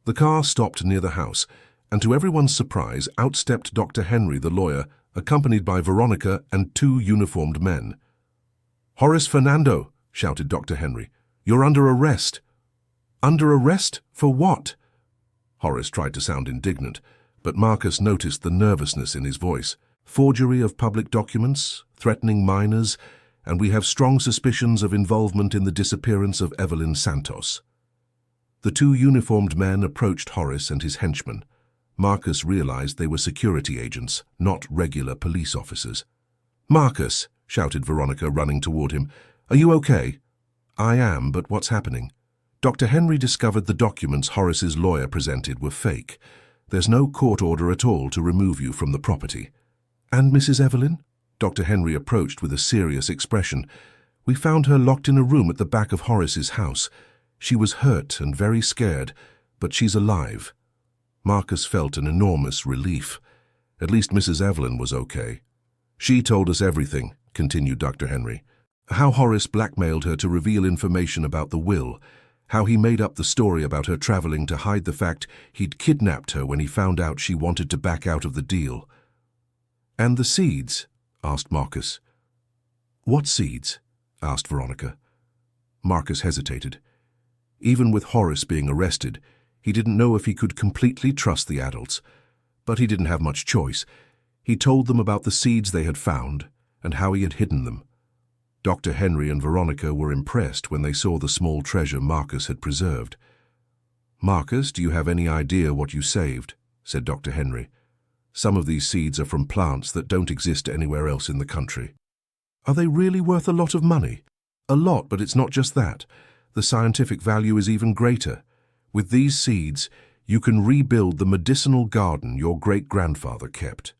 The car stopped near the house, and to everyone's surprise, out stepped Dr. Henry, the lawyer, accompanied by Veronica and two uniformed men. "Horace Fernando," shouted Dr. Henry, "you're under arrest." "Under arrest? For what?" Horace tried to sound indignant, but Marcus noticed the nervousness in his voice. "Forgery of public documents, threatening minors, and we have strong suspicions of involvement in the disappearance of Evelyn Santos." The two uniformed men approached Horace and his henchmen. Marcus realized they were security agents, not regular police officers. "Marcus," shouted Veronica, running toward him, "are you okay?" "I am, but what's happening?" Dr. Henry discovered the documents Horace's lawyer presented were fake. There's no court order at all to remove you from the property. "And Mrs. Evelyn?" Dr. Henry approached with a serious expression. "We found her locked in a room at the back of Horace's house. She was hurt and very scared, but she's alive." Marcus felt an enormous relief. At least Mrs. Evelyn was okay. "She told us everything," continued Dr. Henry. "How Horace blackmailed her to reveal information about the will, how he made up the story about her traveling to hide the fact he'd kidnapped her when he found out she wanted to back out of the deal." "And the seeds?" asked Marcus. "What seeds?" asked Veronica. Marcus hesitated. Even with Horace being arrested, he didn't know if he could completely trust the adults. But he didn't have much choice. He told them about the seeds they had found and how he had hidden them. Dr. Henry and Veronica were impressed when they saw the small treasure Marcus had preserved. "Marcus, do you have any idea what you saved?" said Dr. Henry. "Some of these seeds are from plants that don't exist anywhere else in the country." "Are they really worth a lot of money?" "A lot, but it's not just that. The scientific value is even greater. With these seeds, you can rebuild the medicinal garden your great-grandfather kept.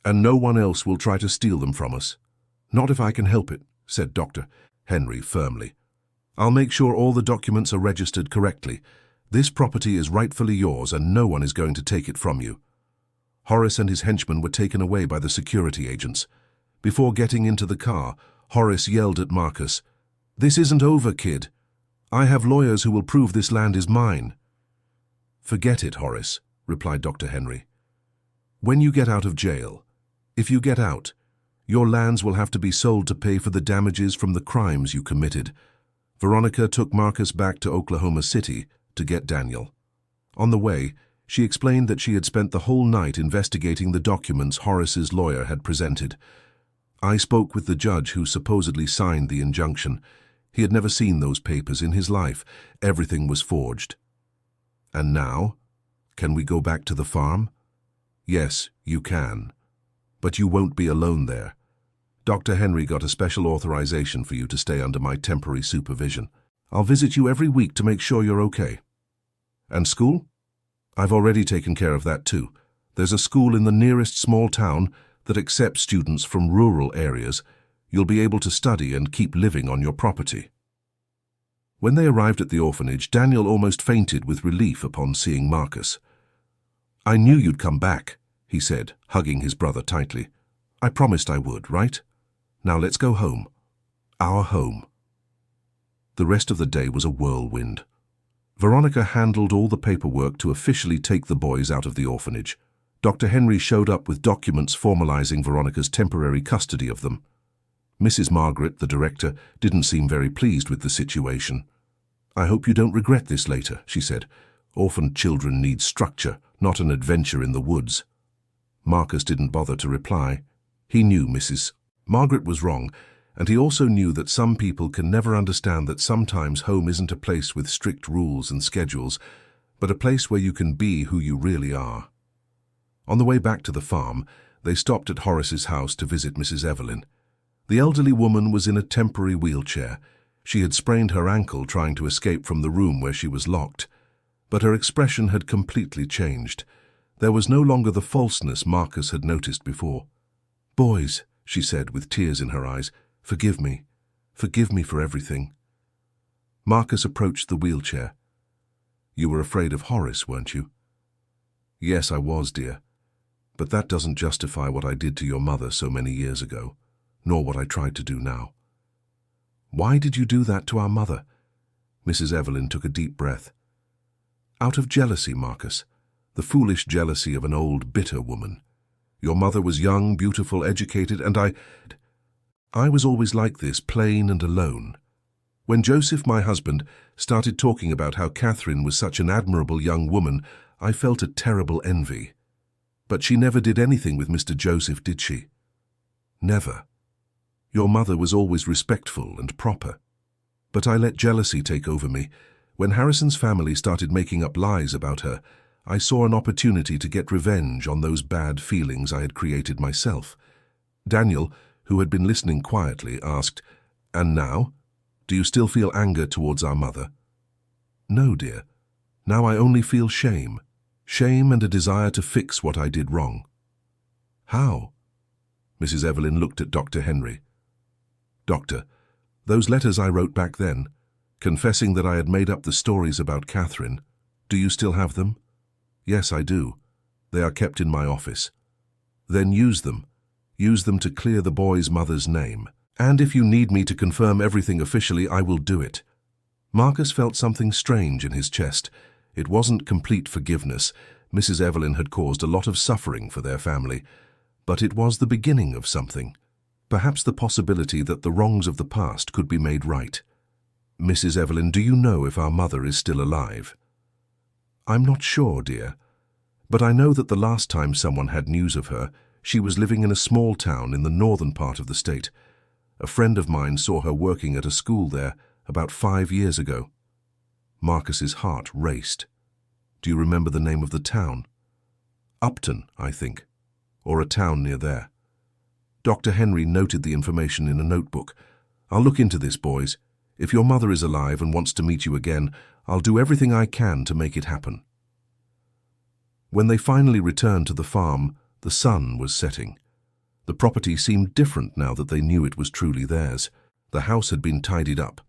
And no one else will try to steal them from us." "Not if I can help it," said Dr. Henry firmly. "I'll make sure all the documents are registered correctly. This property is rightfully yours and no one is going to take it from you." Horace and his henchmen were taken away by the security agents. Before getting into the car, Horace yelled at Marcus, "This isn't over, kid. I have lawyers who will prove this land is mine." "Forget it, Horace," replied Dr. Henry. "When you get out of jail, if you get out, your lands will have to be sold to pay for the damages from the crimes you committed." Veronica took Marcus back to Oklahoma City to get Daniel. On the way, she explained that she had spent the whole night investigating the documents Horace's lawyer had presented. "I spoke with the judge who supposedly signed the injunction. He had never seen those papers in his life. Everything was forged." "And now? Can we go back to the farm?" "Yes, you can. But you won't be alone there. Dr. Henry got a special authorization for you to stay under my temporary supervision." I'll visit you every week to make sure you're okay. And school? I've already taken care of that too. There's a school in the nearest small town that accepts students from rural areas. You'll be able to study and keep living on your property. When they arrived at the orphanage, Daniel almost fainted with relief upon seeing Marcus. I knew you'd come back, he said, hugging his brother tightly. I promised I would, right? Now let's go home. Our home. The rest of the day was a whirlwind. Veronica handled all the paperwork to officially take the boys out of the orphanage. Dr. Henry showed up with documents formalizing Veronica's temporary custody of them. Mrs. Margaret, the director, didn't seem very pleased with the situation. I hope you don't regret this later, she said. Orphaned children need structure, not an adventure in the woods. Marcus didn't bother to reply. He knew Mrs. Margaret was wrong, and he also knew that some people can never understand that sometimes home isn't a place with strict rules and schedules, but a place where you can be who you really are. On the way back to the farm, they stopped at Horace's house to visit Mrs. Evelyn. The elderly woman was in a temporary wheelchair. She had sprained her ankle trying to escape from the room where she was locked. But her expression had completely changed. There was no longer the falseness Marcus had noticed before. Boys, she said with tears in her eyes, forgive me. Forgive me for everything. Marcus approached the wheelchair. You were afraid of Horace, weren't you? Yes, I was, dear. But that doesn't justify what I did to your mother so many years ago, nor what I tried to do now. Why did you do that to our mother? Mrs. Evelyn took a deep breath. Out of jealousy, Marcus. The foolish jealousy of an old, bitter woman. Your mother was young, beautiful, educated, and I was always like this, plain and alone. When Joseph, my husband, started talking about how Catherine was such an admirable young woman, I felt a terrible envy. But she never did anything with Mr. Joseph, did she? Never. Your mother was always respectful and proper. But I let jealousy take over me. When Harrison's family started making up lies about her, I saw an opportunity to get revenge on those bad feelings I had created myself. Daniel, who had been listening quietly, asked, And now? Do you still feel anger towards our mother? No, dear. Now I only feel shame. Shame and a desire to fix what I did wrong. How? Mrs. Evelyn looked at Dr. Henry. Doctor, those letters I wrote back then, confessing that I had made up the stories about Catherine, do you still have them? Yes, I do. They are kept in my office. Then use them. Use them to clear the boy's mother's name. And if you need me to confirm everything officially, I will do it. Marcus felt something strange in his chest. It wasn't complete forgiveness. Mrs. Evelyn had caused a lot of suffering for their family. But it was the beginning of something. Perhaps the possibility that the wrongs of the past could be made right. Mrs. Evelyn, do you know if our mother is still alive? I'm not sure, dear. But I know that the last time someone had news of her, she was living in a small town in the northern part of the state. A friend of mine saw her working at a school there about 5 years ago. Marcus's heart raced. Do you remember the name of the town? Upton, I think, or a town near there. Dr. Henry noted the information in a notebook. I'll look into this, boys. If your mother is alive and wants to meet you again, I'll do everything I can to make it happen. When they finally returned to the farm, the sun was setting. The property seemed different now that they knew it was truly theirs. The house had been tidied up.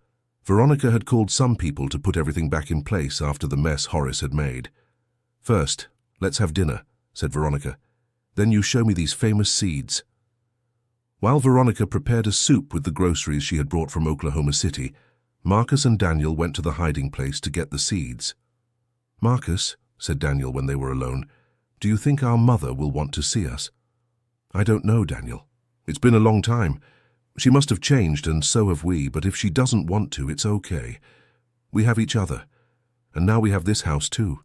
Veronica had called some people to put everything back in place after the mess Horace had made. First, let's have dinner, said Veronica. Then you show me these famous seeds. While Veronica prepared a soup with the groceries she had brought from Oklahoma City, Marcus and Daniel went to the hiding place to get the seeds. Marcus, said Daniel when they were alone, do you think our mother will want to see us? I don't know, Daniel. It's been a long time. She must have changed, and so have we, but if she doesn't want to, it's okay. We have each other, and now we have this house too.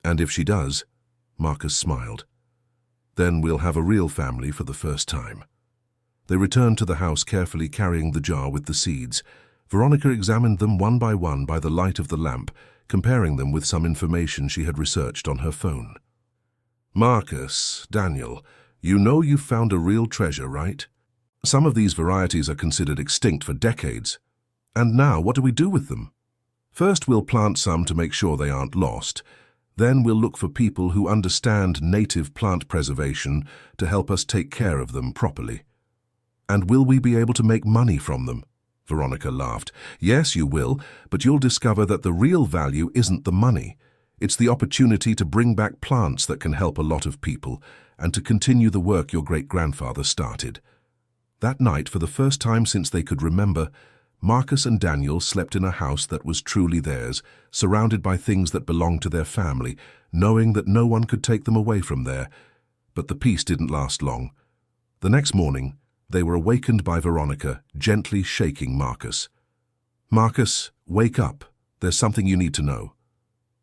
And if she does, Marcus smiled, then we'll have a real family for the first time. They returned to the house carefully carrying the jar with the seeds. Veronica examined them one by the light of the lamp, comparing them with some information she had researched on her phone. Marcus, Daniel, you know you've found a real treasure, right? Some of these varieties are considered extinct for decades. And now, what do we do with them? First, we'll plant some to make sure they aren't lost. Then we'll look for people who understand native plant preservation to help us take care of them properly. And will we be able to make money from them? Veronica laughed. Yes, you will, but you'll discover that the real value isn't the money. It's the opportunity to bring back plants that can help a lot of people and to continue the work your great-grandfather started. That night, for the first time since they could remember, Marcus and Daniel slept in a house that was truly theirs, surrounded by things that belonged to their family, knowing that no one could take them away from there. But the peace didn't last long. The next morning, they were awakened by Veronica, gently shaking Marcus. Marcus, wake up. There's something you need to know.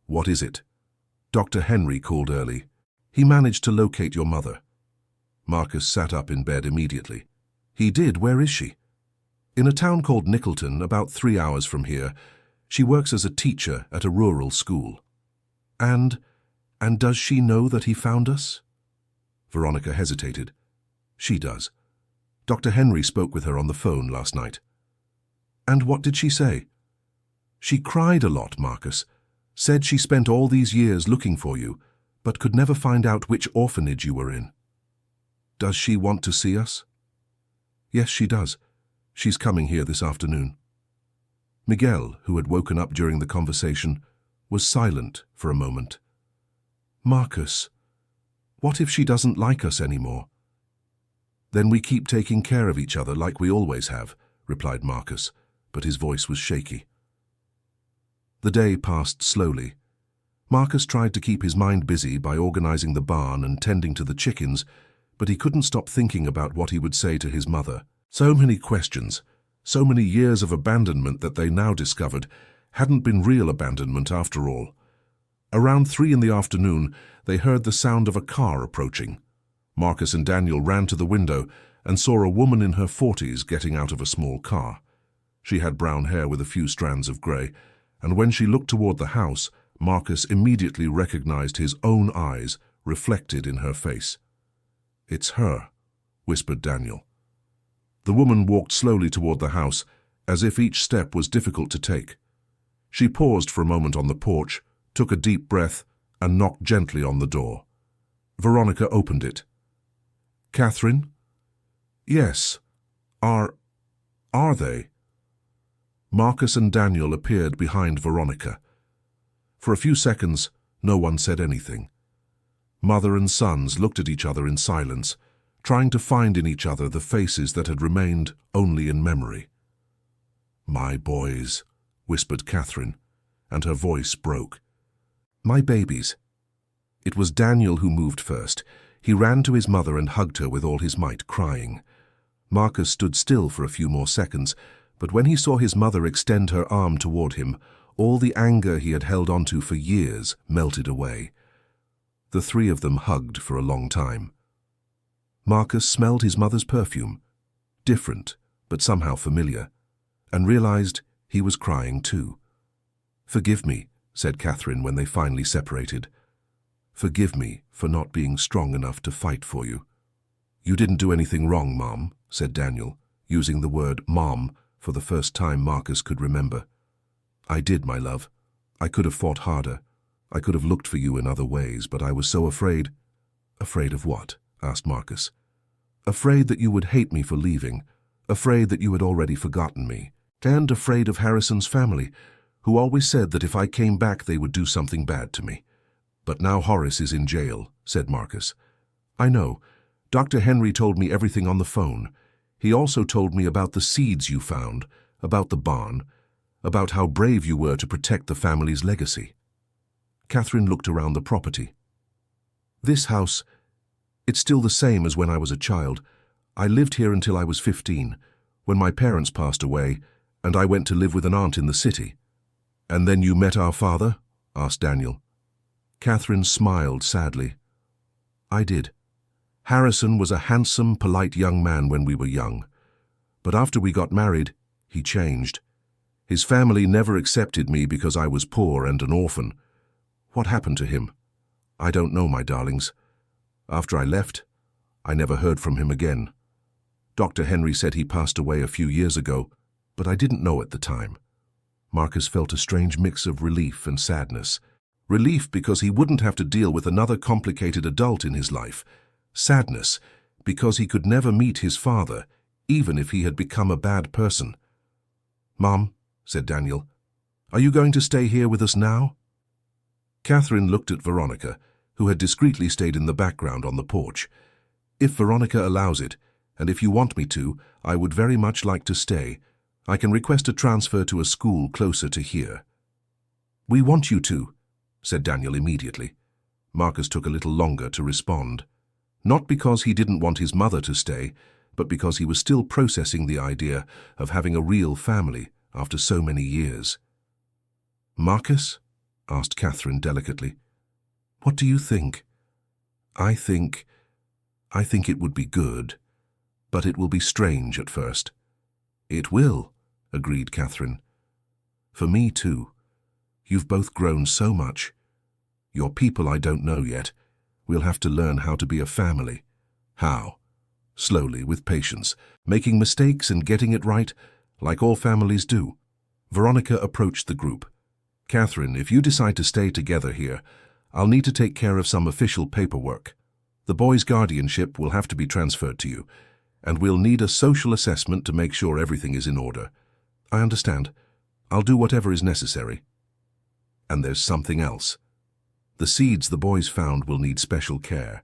What is it? Dr. Henry called early. He managed to locate your mother. Marcus sat up in bed immediately. He did. Where is she? In a town called Nickleton, about 3 hours from here. She works as a teacher at a rural school. And does she know that he found us? Veronica hesitated. She does. Dr. Henry spoke with her on the phone last night. And what did she say? She cried a lot, Marcus. Said she spent all these years looking for you, but could never find out which orphanage you were in. Does she want to see us? Yes, she does. She's coming here this afternoon. Miguel, who had woken up during the conversation, was silent for a moment. Marcus, what if she doesn't like us anymore? Then we keep taking care of each other like we always have, replied Marcus, but his voice was shaky. The day passed slowly. Marcus tried to keep his mind busy by organizing the barn and tending to the chickens, but he couldn't stop thinking about what he would say to his mother. So many questions, so many years of abandonment that they now discovered hadn't been real abandonment after all. Around 3 in the afternoon, they heard the sound of a car approaching. Marcus and Daniel ran to the window and saw a woman in her 40s getting out of a small car. She had brown hair with a few strands of grey, and when she looked toward the house, Marcus immediately recognized his own eyes reflected in her face. It's her, whispered Daniel. The woman walked slowly toward the house, as if each step was difficult to take. She paused for a moment on the porch, took a deep breath, and knocked gently on the door. Veronica opened it. Catherine? Yes. Are they? Marcus and Daniel appeared behind Veronica. For a few seconds, no one said anything. Mother and sons looked at each other in silence, trying to find in each other the faces that had remained only in memory. My boys, whispered Catherine, and her voice broke. My babies. It was Daniel who moved first. He ran to his mother and hugged her with all his might, crying. Marcus stood still for a few more seconds, but when he saw his mother extend her arm toward him, all the anger he had held onto for years melted away. The 3 of them hugged for a long time. Marcus smelled his mother's perfume, different but somehow familiar, and realized he was crying too. Forgive me, said Catherine when they finally separated. Forgive me for not being strong enough to fight for you. You didn't do anything wrong, Mom, said Daniel, using the word Mom for the first time Marcus could remember. I did, my love. I could have fought harder. I could have looked for you in other ways, but I was so afraid. Afraid of what? Asked Marcus. Afraid that you would hate me for leaving, afraid that you had already forgotten me, and afraid of Harrison's family, who always said that if I came back they would do something bad to me. But now Horace is in jail, said Marcus. I know. Dr. Henry told me everything on the phone. He also told me about the seeds you found, about the barn, about how brave you were to protect the family's legacy. Catherine looked around the property. This house, it's still the same as when I was a child. I lived here until I was 15, when my parents passed away, and I went to live with an aunt in the city. And then you met our father? Asked Daniel. Catherine smiled sadly. I did. Harrison was a handsome, polite young man when we were young. But after we got married, he changed. His family never accepted me because I was poor and an orphan. What happened to him? I don't know, my darlings. After I left, I never heard from him again. Dr. Henry said he passed away a few years ago, but I didn't know at the time. Marcus felt a strange mix of relief and sadness. Relief because he wouldn't have to deal with another complicated adult in his life. Sadness because he could never meet his father, even if he had become a bad person. "Mom," said Daniel, "are you going to stay here with us now?" Catherine looked at Veronica, who had discreetly stayed in the background on the porch. "If Veronica allows it, and if you want me to, I would very much like to stay. I can request a transfer to a school closer to here." "We want you to," said Daniel immediately. Marcus took a little longer to respond. Not because he didn't want his mother to stay, but because he was still processing the idea of having a real family after so many years. "Marcus?" asked Catherine delicately. "What do you think?" I think it would be good, but it will be strange at first." "It will," agreed Catherine. "For me too. You've both grown so much. You're people I don't know yet. We'll have to learn how to be a family." "How?" "Slowly, with patience, making mistakes and getting it right, like all families do." Veronica approached the group. "Catherine, if you decide to stay together here, I'll need to take care of some official paperwork. The boy's guardianship will have to be transferred to you, and we'll need a social assessment to make sure everything is in order." "I understand. I'll do whatever is necessary." "And there's something else. The seeds the boys found will need special care.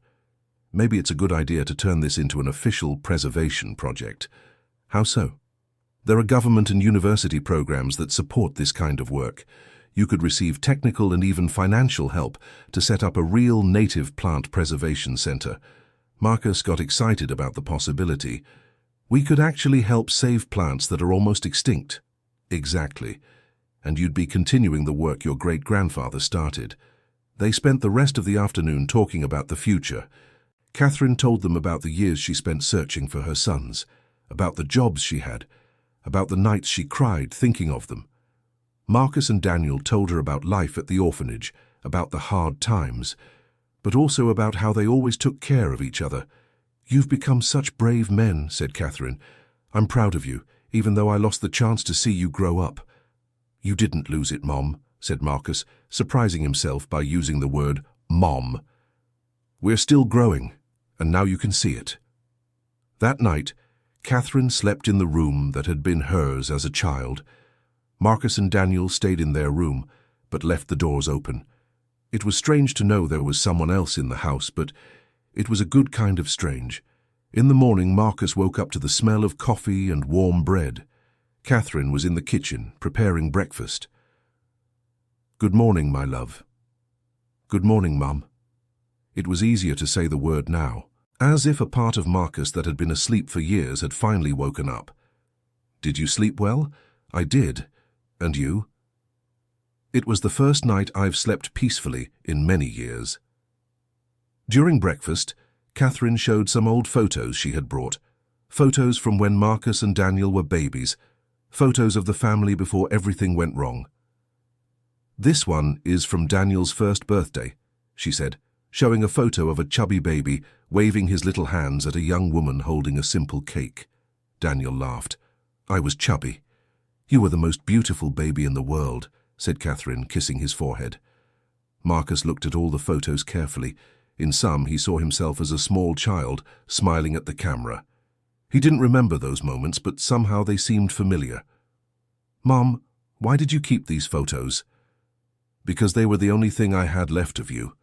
Maybe it's a good idea to turn this into an official preservation project." "How so?" "There are government and university programs that support this kind of work. You could receive technical and even financial help to set up a real native plant preservation center." Marcus got excited about the possibility. "We could actually help save plants that are almost extinct." "Exactly. And you'd be continuing the work your great-grandfather started." They spent the rest of the afternoon talking about the future. Catherine told them about the years she spent searching for her sons, about the jobs she had, about the nights she cried thinking of them. Marcus and Daniel told her about life at the orphanage, about the hard times, but also about how they always took care of each other. "You've become such brave men," said Catherine. "I'm proud of you, even though I lost the chance to see you grow up." "You didn't lose it, Mom," said Marcus, surprising himself by using the word Mom. "We're still growing, and now you can see it." That night, Catherine slept in the room that had been hers as a child. Marcus and Daniel stayed in their room, but left the doors open. It was strange to know there was someone else in the house, but it was a good kind of strange. In the morning, Marcus woke up to the smell of coffee and warm bread. Catherine was in the kitchen, preparing breakfast. "Good morning, my love." "Good morning, Mum." It was easier to say the word now, as if a part of Marcus that had been asleep for years had finally woken up. "Did you sleep well?" "I did. And you?" "It was the first night I've slept peacefully in many years." During breakfast, Catherine showed some old photos she had brought. Photos from when Marcus and Daniel were babies. Photos of the family before everything went wrong. "This one is from Daniel's first birthday," she said, showing a photo of a chubby baby waving his little hands at a young woman holding a simple cake. Daniel laughed. "I was chubby." "You were the most beautiful baby in the world," said Catherine, kissing his forehead. Marcus looked at all the photos carefully. In some, he saw himself as a small child, smiling at the camera. He didn't remember those moments, but somehow they seemed familiar. "Mom, why did you keep these photos?" "Because they were the only thing I had left of you.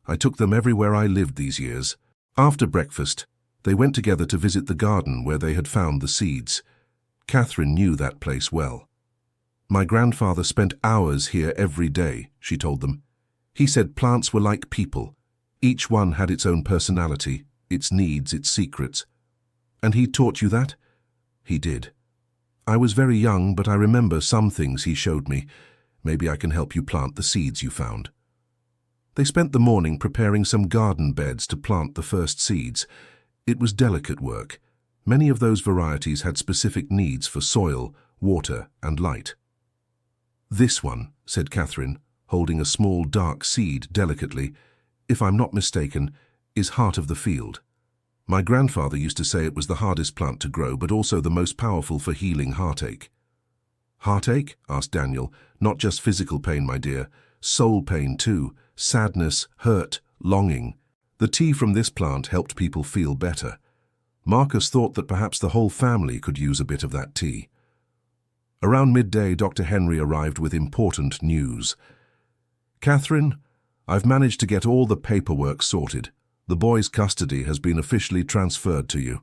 I took them everywhere I lived these years." After breakfast, they went together to visit the garden where they had found the seeds. Catherine knew that place well. "My grandfather spent hours here every day," she told them. "He said plants were like people. Each one had its own personality, its needs, its secrets." "And he taught you that?" "He did. I was very young, but I remember some things he showed me. Maybe I can help you plant the seeds you found." They spent the morning preparing some garden beds to plant the first seeds. It was delicate work. Many of those varieties had specific needs for soil, water, and light. "This one," said Catherine, holding a small dark seed delicately, "if I'm not mistaken, is Heart of the Field. My grandfather used to say it was the hardest plant to grow, but also the most powerful for healing heartache." Heartache? Asked Daniel. Not just physical pain, my dear. Soul pain too. Sadness, hurt, longing. The tea from this plant helped people feel better. Marcus thought that perhaps the whole family could use a bit of that tea. Around midday, Dr. Henry arrived with important news. Catherine, I've managed to get all the paperwork sorted. The boy's custody has been officially transferred to you.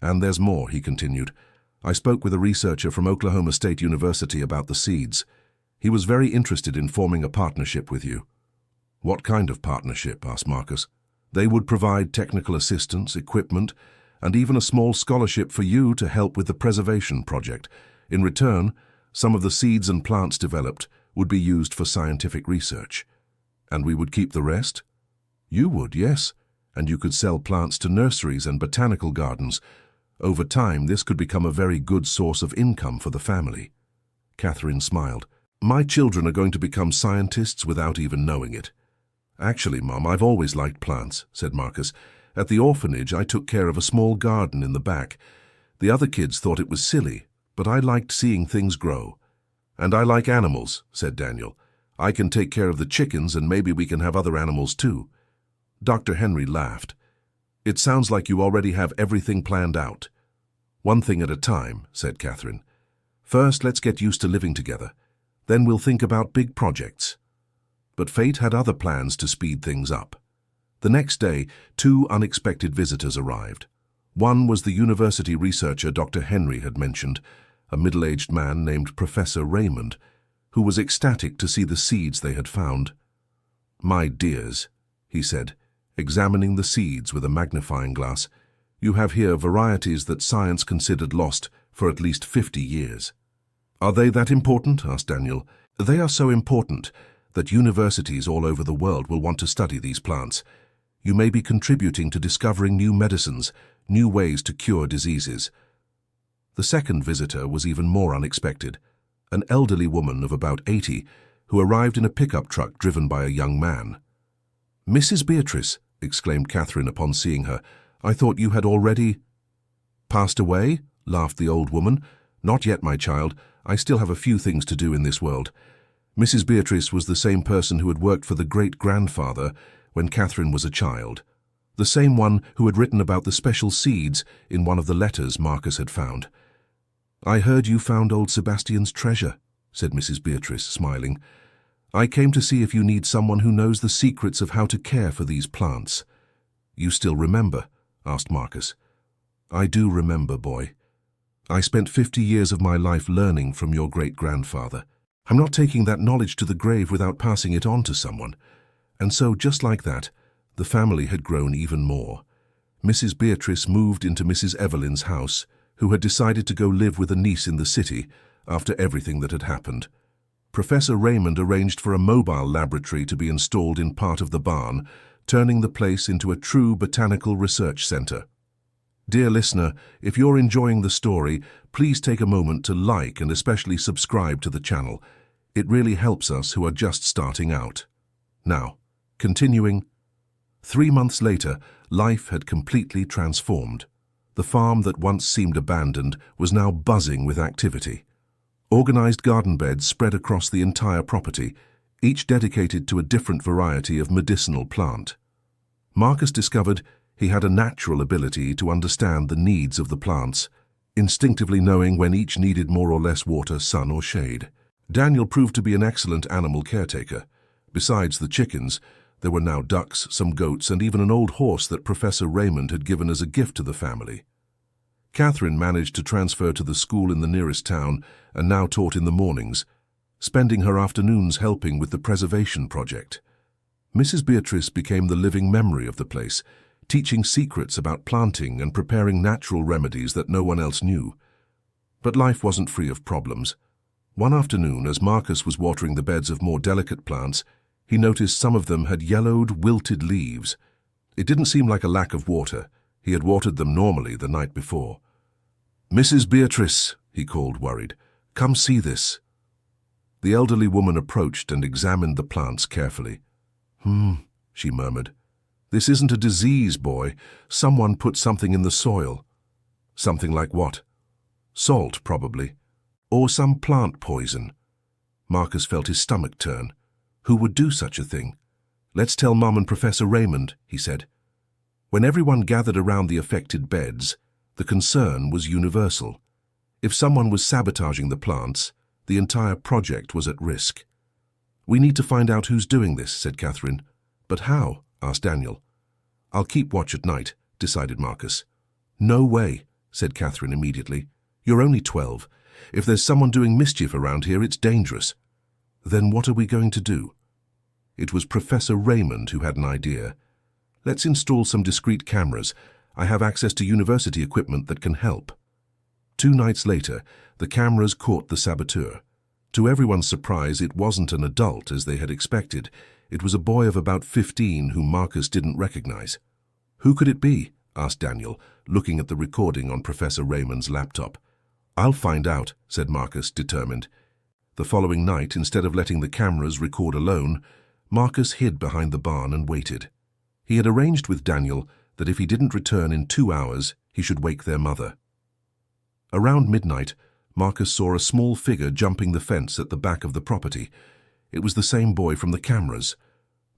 And there's more, he continued. I spoke with a researcher from Oklahoma State University about the seeds. He was very interested in forming a partnership with you. What kind of partnership? Asked Marcus. They would provide technical assistance, equipment, and even a small scholarship for you to help with the preservation project. In return, some of the seeds and plants developed would be used for scientific research. And we would keep the rest? You would, yes. And you could sell plants to nurseries and botanical gardens. Over time, this could become a very good source of income for the family. Catherine smiled. My children are going to become scientists without even knowing it. Actually, Mom, I've always liked plants, said Marcus. At the orphanage, I took care of a small garden in the back. The other kids thought it was silly, but I liked seeing things grow. And I like animals, said Daniel. I can take care of the chickens and maybe we can have other animals too. Dr. Henry laughed. It sounds like you already have everything planned out. One thing at a time, said Catherine. First, let's get used to living together. Then we'll think about big projects. But fate had other plans to speed things up. The next day, 2 unexpected visitors arrived. One was the university researcher Dr. Henry had mentioned, a middle-aged man named Professor Raymond, who was ecstatic to see the seeds they had found. My dears, he said, examining the seeds with a magnifying glass, you have here varieties that science considered lost for at least 50 years. Are they that important? Asked Daniel. They are so important that universities all over the world will want to study these plants. You may be contributing to discovering new medicines, new ways to cure diseases. The second visitor was even more unexpected, an elderly woman of about 80 who arrived in a pickup truck driven by a young man. Mrs. Beatrice, exclaimed Catherine upon seeing her, I thought you had already passed away, laughed the old woman. Not yet, my child. I still have a few things to do in this world. Mrs. Beatrice was the same person who had worked for the great-grandfather when Catherine was a child, the same one who had written about the special seeds in one of the letters Marcus had found. I heard you found old Sebastian's treasure, said Mrs. Beatrice, smiling. I came to see if you need someone who knows the secrets of how to care for these plants. You still remember? Asked Marcus. I do remember, boy. I spent 50 years of my life learning from your great-grandfather. I'm not taking that knowledge to the grave without passing it on to someone. And so, just like that, the family had grown even more. Mrs. Beatrice moved into Mrs. Evelyn's house, who had decided to go live with a niece in the city after everything that had happened. Professor Raymond arranged for a mobile laboratory to be installed in part of the barn, turning the place into a true botanical research center. Dear listener, if you're enjoying the story, please take a moment to like and especially subscribe to the channel. It really helps us who are just starting out. Now, continuing. 3 months later, life had completely transformed. The farm that once seemed abandoned was now buzzing with activity. Organized garden beds spread across the entire property, each dedicated to a different variety of medicinal plant. Marcus discovered he had a natural ability to understand the needs of the plants, instinctively knowing when each needed more or less water, sun or shade. Daniel proved to be an excellent animal caretaker. Besides the chickens, there were now ducks, some goats, and even an old horse that Professor Raymond had given as a gift to the family. Catherine managed to transfer to the school in the nearest town and now taught in the mornings, spending her afternoons helping with the preservation project. Mrs. Beatrice became the living memory of the place, teaching secrets about planting and preparing natural remedies that no one else knew. But life wasn't free of problems. One afternoon, as Marcus was watering the beds of more delicate plants, he noticed some of them had yellowed, wilted leaves. It didn't seem like a lack of water. He had watered them normally the night before. Mrs. Beatrice, he called, worried, come see this. The elderly woman approached and examined the plants carefully. She murmured. This isn't a disease, boy. Someone put something in the soil. Something like what? Salt, probably. Or some plant poison. Marcus felt his stomach turn. Who would do such a thing? Let's tell Mum and Professor Raymond, he said. When everyone gathered around the affected beds, the concern was universal. If someone was sabotaging the plants, the entire project was at risk. We need to find out who's doing this, said Catherine. But how? Asked Daniel. I'll keep watch at night, decided Marcus. No way, said Catherine immediately. You're only 12. If there's someone doing mischief around here, it's dangerous. Then what are we going to do? It was Professor Raymond who had an idea. Let's install some discreet cameras. I have access to university equipment that can help. 2 nights later, the cameras caught the saboteur. To everyone's surprise, it wasn't an adult as they had expected. It was a boy of about 15 whom Marcus didn't recognize. Who could it be? Asked Daniel, looking at the recording on Professor Raymond's laptop. I'll find out, said Marcus, determined. The following night, instead of letting the cameras record alone, Marcus hid behind the barn and waited. He had arranged with Daniel that if he didn't return in 2 hours, he should wake their mother. Around midnight, Marcus saw a small figure jumping the fence at the back of the property. It was the same boy from the cameras.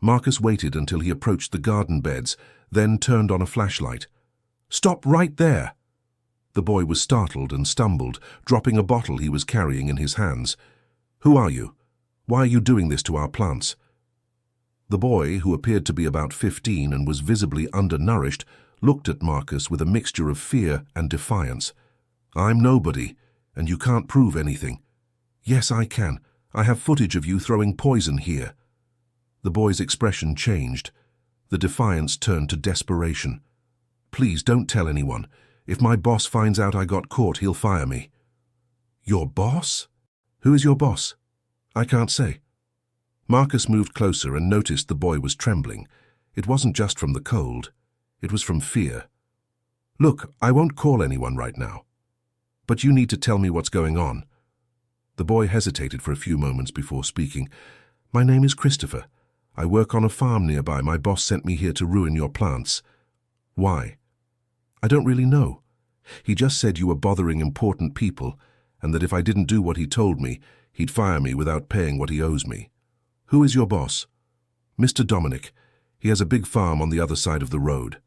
Marcus waited until he approached the garden beds, then turned on a flashlight. "Stop right there!" The boy was startled and stumbled, dropping a bottle he was carrying in his hands. "Who are you? Why are you doing this to our plants?" The boy, who appeared to be about 15 and was visibly undernourished, looked at Marcus with a mixture of fear and defiance. "I'm nobody, and you can't prove anything." "Yes, I can. I have footage of you throwing poison here." The boy's expression changed. The defiance turned to desperation. "Please don't tell anyone. If my boss finds out I got caught, he'll fire me." "Your boss? Who is your boss?" "I can't say." Marcus moved closer and noticed the boy was trembling. It wasn't just from the cold. It was from fear. "Look, I won't call anyone right now. But you need to tell me what's going on." The boy hesitated for a few moments before speaking. "My name is Christopher. I work on a farm nearby. My boss sent me here to ruin your plants." "Why?" "I don't really know. He just said you were bothering important people, and that if I didn't do what he told me, he'd fire me without paying what he owes me." "Who is your boss?" "Mr. Dominic. He has a big farm on the other side of the road."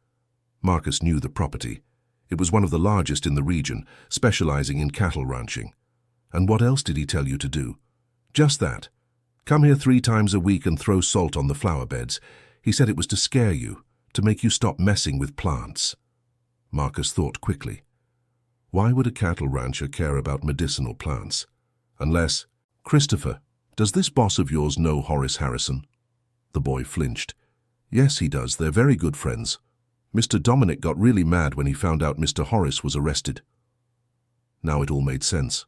Marcus knew the property. It was one of the largest in the region, specializing in cattle ranching. "And what else did he tell you to do?" "Just that. Come here 3 times a week and throw salt on the flower beds. He said it was to scare you, to make you stop messing with plants." Marcus thought quickly. Why would a cattle rancher care about medicinal plants? Unless, "Christopher, does this boss of yours know Horace Harrison?" The boy flinched. "Yes, he does. They're very good friends. Mr. Dominic got really mad when he found out Mr. Horace was arrested." Now it all made sense.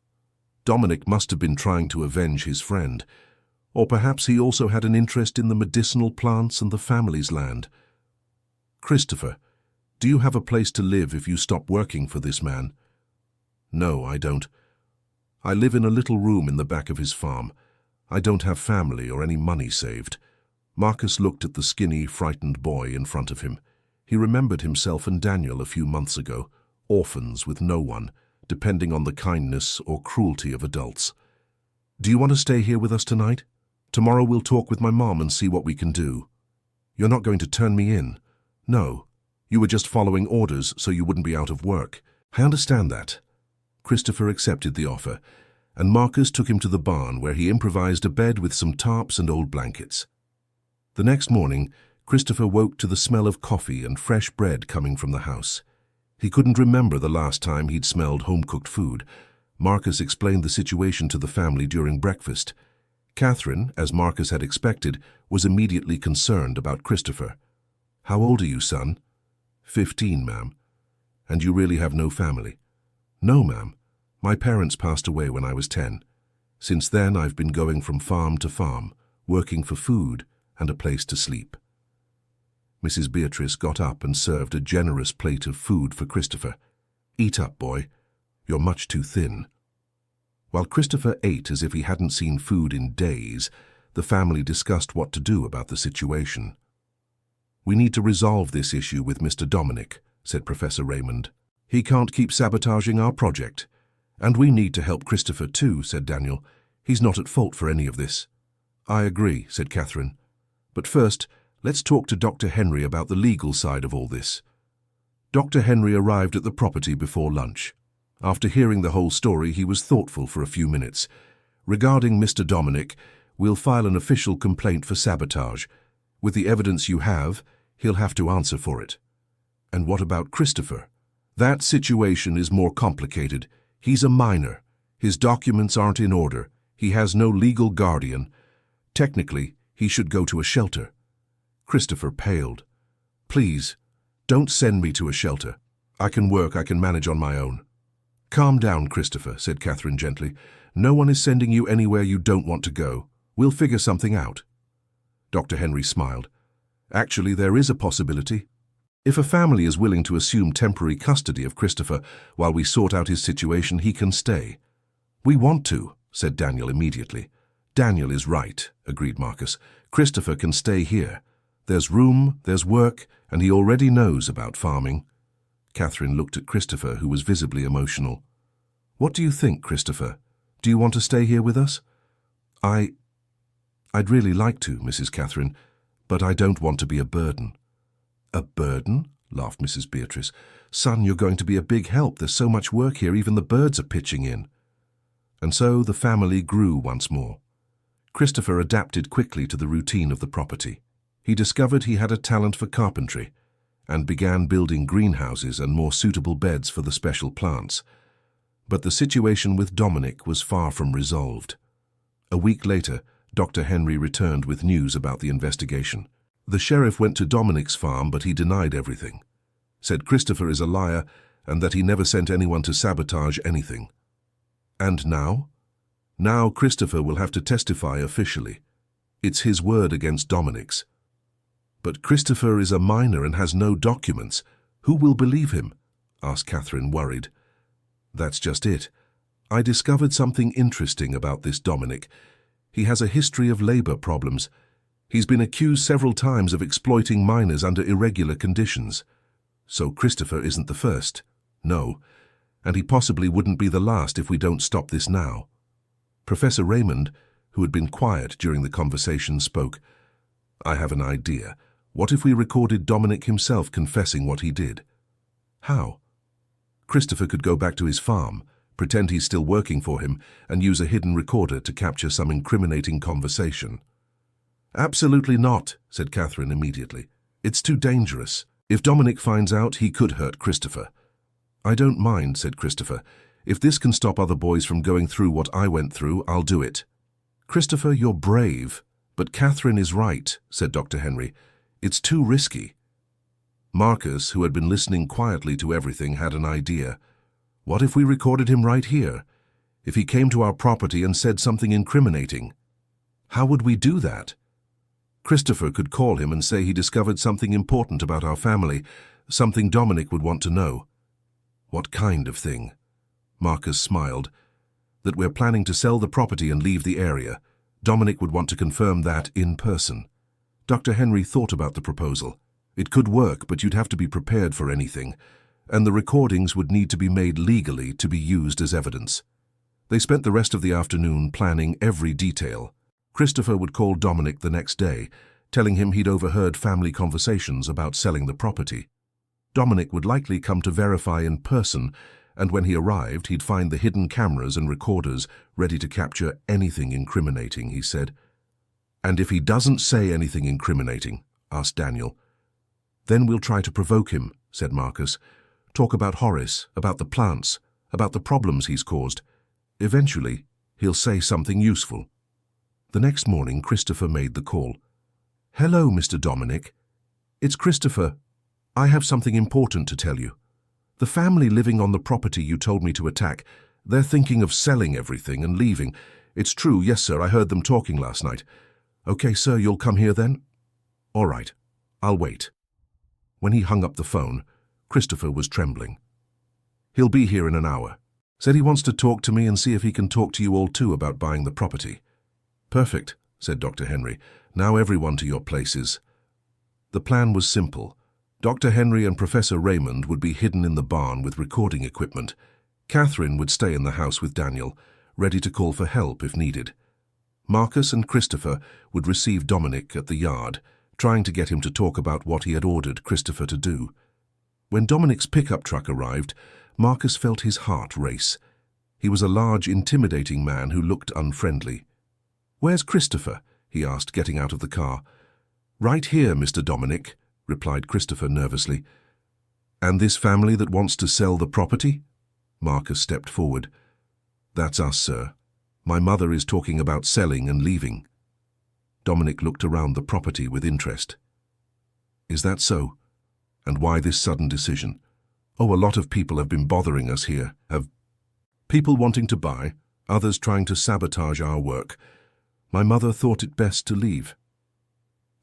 Dominic must have been trying to avenge his friend. Or perhaps he also had an interest in the medicinal plants and the family's land. "Christopher, do you have a place to live if you stop working for this man?" "No, I don't. I live in a little room in the back of his farm. I don't have family or any money saved." Marcus looked at the skinny, frightened boy in front of him. He remembered himself and Daniel a few months ago, orphans with no one, depending on the kindness or cruelty of adults. "Do you want to stay here with us tonight? Tomorrow we'll talk with my mom and see what we can do." "You're not going to turn me in?" "No. You were just following orders so you wouldn't be out of work." "I understand that." Christopher accepted the offer, and Marcus took him to the barn where he improvised a bed with some tarps and old blankets. The next morning, Christopher woke to the smell of coffee and fresh bread coming from the house. He couldn't remember the last time he'd smelled home-cooked food. Marcus explained the situation to the family during breakfast. Catherine, as Marcus had expected, was immediately concerned about Christopher. "How old are you, son?" 15, ma'am." "And you really have no family?" "No, ma'am. My parents passed away when I was 10. Since then, I've been going from farm to farm, working for food and a place to sleep." Mrs. Beatrice got up and served a generous plate of food for Christopher. "Eat up, boy. You're much too thin." While Christopher ate as if he hadn't seen food in days, the family discussed what to do about the situation. "We need to resolve this issue with Mr. Dominic," said Professor Raymond. "He can't keep sabotaging our project. "And we need to help Christopher too," said Daniel. "He's not at fault for any of this." "I agree," said Catherine. "But first, let's talk to Dr. Henry about the legal side of all this." Dr. Henry arrived at the property before lunch. After hearing the whole story, he was thoughtful for a few minutes. "Regarding Mr. Dominic, we'll file an official complaint for sabotage. With the evidence you have, he'll have to answer for it." "And what about Christopher?" "That situation is more complicated. He's a minor. His documents aren't in order. He has no legal guardian. Technically, he should go to a shelter." Christopher paled. "Please, don't send me to a shelter. I can manage on my own." "Calm down, Christopher," said Catherine gently. "No one is sending you anywhere you don't want to go. We'll figure something out." Dr. Henry smiled. "Actually, there is a possibility. If a family is willing to assume temporary custody of Christopher while we sort out his situation, he can stay." "We want to," said Daniel immediately. "Daniel is right," agreed Marcus. "Christopher can stay here. There's room, there's work, and he already knows about farming." Catherine looked at Christopher, who was visibly emotional. "What do you think, Christopher? Do you want to stay here with us?" I'd really like to, Mrs. Catherine, but I don't want to be a burden." "A burden?" laughed Mrs. Beatrice. "Son, you're going to be a big help. There's so much work here, even the birds are pitching in." And so the family grew once more. Christopher adapted quickly to the routine of the property. He discovered he had a talent for carpentry and began building greenhouses and more suitable beds for the special plants. But the situation with Dominic was far from resolved. A week later, Dr. Henry returned with news about the investigation. The sheriff went to Dominic's farm, but he denied everything. Said Christopher is a liar and that he never sent anyone to sabotage anything. And now? Now Christopher will have to testify officially. It's his word against Dominic's. "But Christopher is a minor and has no documents. Who will believe him?" asked Catherine, worried. "That's just it. I discovered something interesting about this Dominic. He has a history of labor problems. He's been accused several times of exploiting minors under irregular conditions. So Christopher isn't the first. No. And he possibly wouldn't be the last if we don't stop this now." Professor Raymond, who had been quiet during the conversation, spoke. "I have an idea. What if we recorded Dominic himself confessing what he did?" "How?" "Christopher could go back to his farm, pretend he's still working for him, and use a hidden recorder to capture some incriminating conversation." "Absolutely not," said Catherine immediately. "It's too dangerous. If Dominic finds out, he could hurt Christopher." "I don't mind," said Christopher. "If this can stop other boys from going through what I went through, I'll do it." "Christopher, you're brave. But Catherine is right," said Dr. Henry. "It's too risky." Marcus, who had been listening quietly to everything, had an idea. "What if we recorded him right here? If he came to our property and said something incriminating? How would we do that?" "Christopher could call him and say he discovered something important about our family, something Dominic would want to know." "What kind of thing?" Marcus smiled. "That we're planning to sell the property and leave the area. Dominic would want to confirm that in person." Dr. Henry thought about the proposal. It could work, but you'd have to be prepared for anything, and the recordings would need to be made legally to be used as evidence. They spent the rest of the afternoon planning every detail. Christopher would call Dominic the next day, telling him he'd overheard family conversations about selling the property. Dominic would likely come to verify in person, and when he arrived, he'd find the hidden cameras and recorders ready to capture anything incriminating, he said. "And if he doesn't say anything incriminating?" asked Daniel. "Then we'll try to provoke him," said Marcus. "Talk about Horace, about the plants, about the problems he's caused. Eventually, he'll say something useful." The next morning, Christopher made the call. "Hello, Mr. Dominic. It's Christopher. I have something important to tell you. The family living on the property you told me to attack, they're thinking of selling everything and leaving. It's true, yes, sir, I heard them talking last night. Okay, sir, you'll come here then?" "All right, I'll wait." When he hung up the phone, Christopher was trembling. "He'll be here in an hour. Said he wants to talk to me and see if he can talk to you all too about buying the property." "Perfect," said Dr. Henry. "Now everyone to your places." The plan was simple. Dr. Henry and Professor Raymond would be hidden in the barn with recording equipment. Catherine would stay in the house with Daniel, ready to call for help if needed. Marcus and Christopher would receive Dominic at the yard, trying to get him to talk about what he had ordered Christopher to do. When Dominic's pickup truck arrived, Marcus felt his heart race. He was a large, intimidating man who looked unfriendly. "Where's Christopher?" he asked, getting out of the car. "Right here, Mr. Dominic," replied Christopher nervously. "And this family that wants to sell the property?" Marcus stepped forward. "That's us, sir. My mother is talking about selling and leaving." Dominic looked around the property with interest. "Is that so? And why this sudden decision?" "Oh, a lot of people have been bothering us here. Have people wanting to buy, others trying to sabotage our work. My mother thought it best to leave."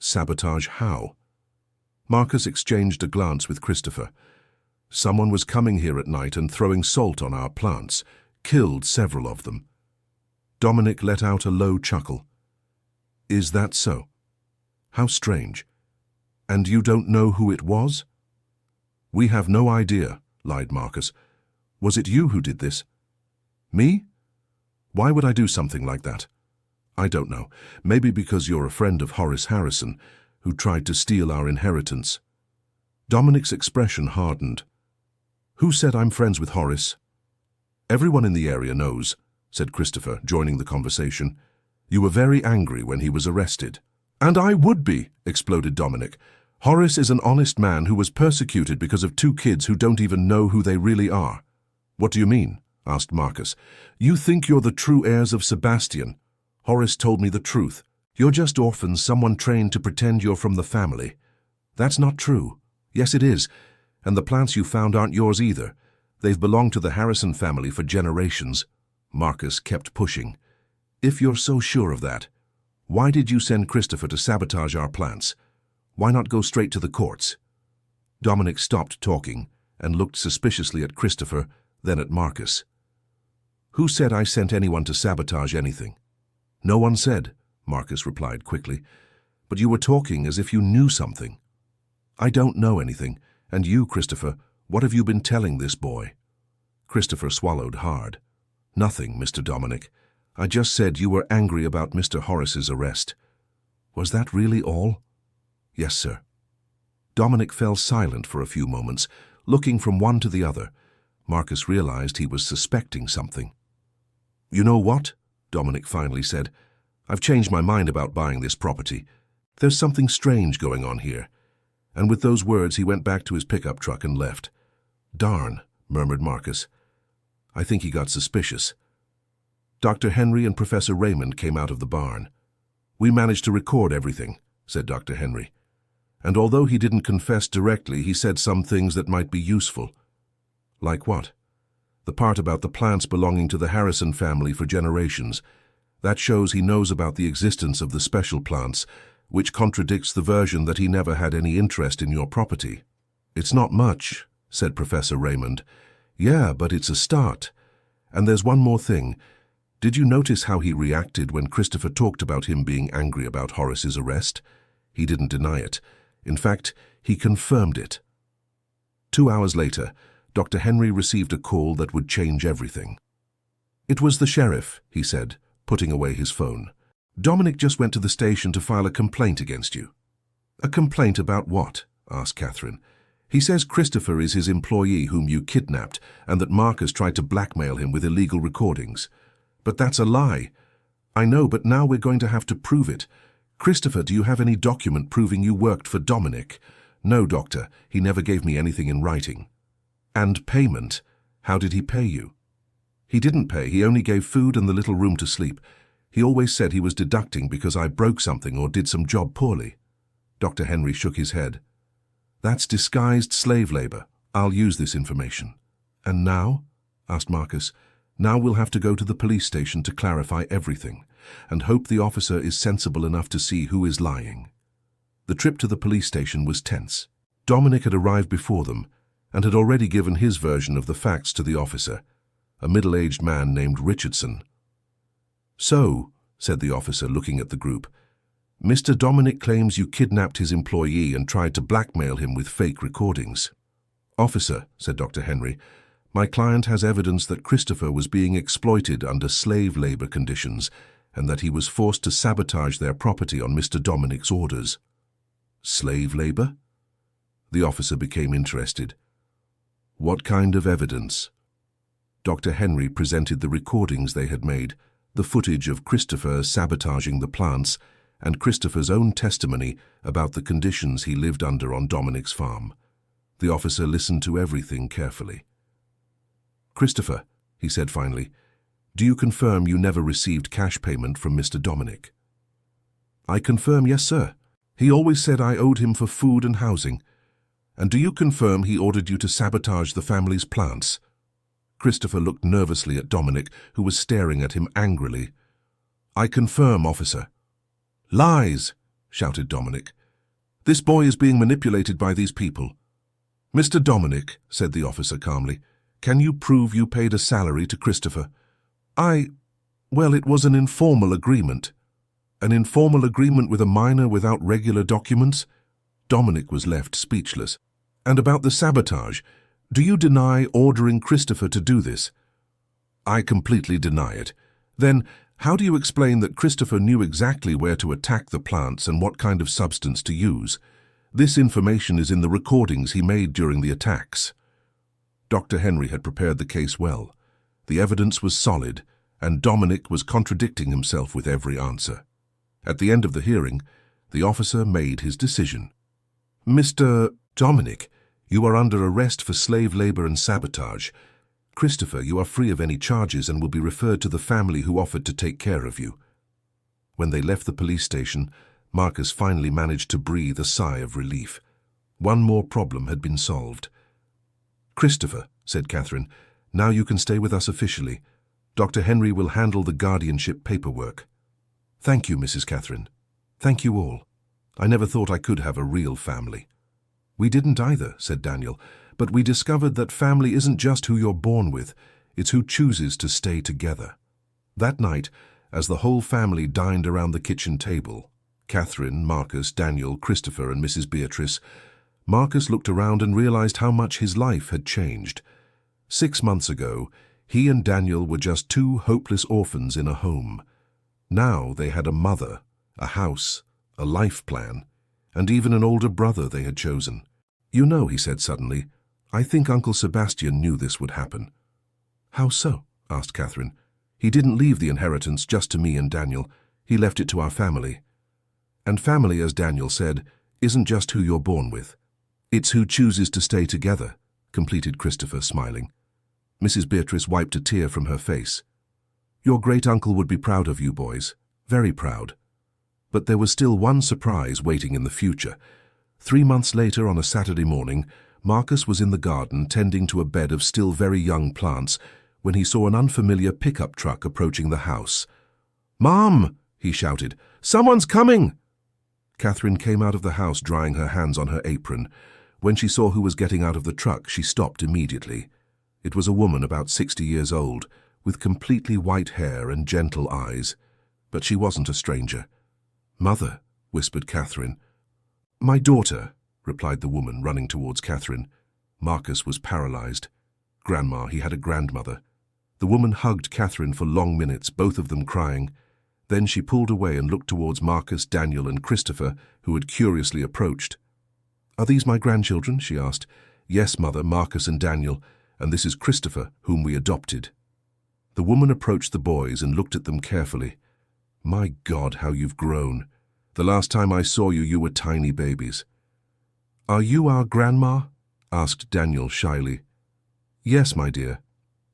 "Sabotage how?" Marcus exchanged a glance with Christopher. "Someone was coming here at night and throwing salt on our plants, killed several of them." Dominic let out a low chuckle. "Is that so? How strange. And you don't know who it was?" "We have no idea," lied Marcus. "Was it you who did this?" "Me? Why would I do something like that?" "I don't know. Maybe because you're a friend of Horace Harrison, who tried to steal our inheritance." Dominic's expression hardened. "Who said I'm friends with Horace?" "Everyone in the area knows," said Christopher, joining the conversation. "You were very angry when he was arrested." "And I would be," exploded Dominic. "Horace is an honest man who was persecuted because of two kids who don't even know who they really are." "What do you mean?" asked Marcus. "You think you're the true heirs of Sebastian. Horace told me the truth. You're just orphans, someone trained to pretend you're from the family." "That's not true." "Yes, it is. And the plants you found aren't yours either. They've belonged to the Harrison family for generations." Marcus kept pushing. "If you're so sure of that, why did you send Christopher to sabotage our plants? Why not go straight to the courts?" Dominic stopped talking and looked suspiciously at Christopher, then at Marcus. "Who said I sent anyone to sabotage anything?" "No one said," Marcus replied quickly. "But you were talking as if you knew something." "I don't know anything. And you, Christopher, what have you been telling this boy?" Christopher swallowed hard. "Nothing, Mr. Dominic. I just said you were angry about Mr. Horace's arrest." "Was that really all?" "Yes, sir." Dominic fell silent for a few moments, looking from one to the other. Marcus realized he was suspecting something. "You know what?" Dominic finally said. "I've changed my mind about buying this property. There's something strange going on here." And with those words he went back to his pickup truck and left. "Darn," murmured Marcus. "I think he got suspicious." Dr. Henry and Professor Raymond came out of the barn. "We managed to record everything," said Dr. Henry. "And although he didn't confess directly, he said some things that might be useful." "Like what?" "The part about the plants belonging to the Harrison family for generations. That shows he knows about the existence of the special plants, which contradicts the version that he never had any interest in your property." "It's not much," said Professor Raymond. "Yeah, but it's a start. And there's one more thing. Did you notice how he reacted when Christopher talked about him being angry about Horace's arrest? He didn't deny it. In fact, he confirmed it." 2 hours later, Dr. Henry received a call that would change everything. "It was the sheriff," he said, putting away his phone. "Dominic just went to the station to file a complaint against you." "A complaint about what?" asked Catherine. "He says Christopher is his employee whom you kidnapped and that Marcus tried to blackmail him with illegal recordings." "But that's a lie." "I know, but now we're going to have to prove it. Christopher, do you have any document proving you worked for Dominic?" "No, doctor. He never gave me anything in writing." "And payment? How did he pay you?" "He didn't pay. He only gave food and the little room to sleep. He always said he was deducting because I broke something or did some job poorly." Dr. Henry shook his head. "That's disguised slave labor. I'll use this information." "And now?" asked Marcus. "Now we'll have to go to the police station to clarify everything, and hope the officer is sensible enough to see who is lying." The trip to the police station was tense. Dominic had arrived before them and had already given his version of the facts to the officer, a middle-aged man named Richardson. "So," said the officer, looking at the group, "Mr. Dominic claims you kidnapped his employee and tried to blackmail him with fake recordings." "Officer," said Dr. Henry, My client has evidence that Christopher was being exploited under slave labor conditions and that he was forced to sabotage their property on Mr. Dominic's orders. Slave labor? The officer became interested. What kind of evidence? Dr. Henry presented the recordings they had made, the footage of Christopher sabotaging the plants, and Christopher's own testimony about the conditions he lived under on Dominic's farm. The officer listened to everything carefully. Christopher, he said finally, do you confirm you never received cash payment from Mr. Dominic? I confirm, yes, sir. He always said I owed him for food and housing. And do you confirm he ordered you to sabotage the family's plants? Christopher looked nervously at Dominic, who was staring at him angrily. I confirm, officer. Lies, shouted Dominic. This boy is being manipulated by these people. Mr. Dominic, said the officer calmly, can you prove you paid a salary to Christopher? Well, it was an informal agreement. An informal agreement with a minor without regular documents? Dominic was left speechless. And about the sabotage, do you deny ordering Christopher to do this? I completely deny it. Then, how do you explain that Christopher knew exactly where to attack the plants and what kind of substance to use? This information is in the recordings he made during the attacks. Dr. Henry had prepared the case well. The evidence was solid, and Dominic was contradicting himself with every answer. At the end of the hearing, the officer made his decision. Mr. Dominic, you are under arrest for slave labor and sabotage. Christopher, you are free of any charges and will be referred to the family who offered to take care of you. When they left the police station, Marcus finally managed to breathe a sigh of relief. One more problem had been solved. Christopher, said Catherine, now you can stay with us officially. Dr. Henry will handle the guardianship paperwork. Thank you, Mrs. Catherine. Thank you all. I never thought I could have a real family. We didn't either, said Daniel, but we discovered that family isn't just who you're born with, it's who chooses to stay together. That night, as the whole family dined around the kitchen table, Catherine, Marcus, Daniel, Christopher, and Mrs. Beatrice, Marcus looked around and realized how much his life had changed. 6 months ago, he and Daniel were just two hopeless orphans in a home. Now they had a mother, a house, a life plan, and even an older brother they had chosen. You know, he said suddenly, I think Uncle Sebastian knew this would happen. How so? Asked Catherine. He didn't leave the inheritance just to me and Daniel. He left it to our family. And family, as Daniel said, isn't just who you're born with. It's who chooses to stay together, completed Christopher, smiling. Mrs. Beatrice wiped a tear from her face. Your great-uncle would be proud of you boys, very proud. But there was still one surprise waiting in the future. 3 months later, on a Saturday morning, Marcus was in the garden tending to a bed of still very young plants when he saw an unfamiliar pickup truck approaching the house. Mom, he shouted, someone's coming! Catherine came out of the house drying her hands on her apron. When she saw who was getting out of the truck, she stopped immediately. It was a woman about 60 years old, with completely white hair and gentle eyes. But she wasn't a stranger. Mother, whispered Catherine. My daughter, replied the woman, running towards Catherine. Marcus was paralyzed. Grandma, he had a grandmother. The woman hugged Catherine for long minutes, both of them crying. Then she pulled away and looked towards Marcus, Daniel, and Christopher, who had curiously approached. Are these my grandchildren? She asked. Yes, Mother, Marcus and Daniel, and this is Christopher, whom we adopted. The woman approached the boys and looked at them carefully. My God, how you've grown. The last time I saw you, you were tiny babies. Are you our grandma? Asked Daniel shyly. Yes, my dear.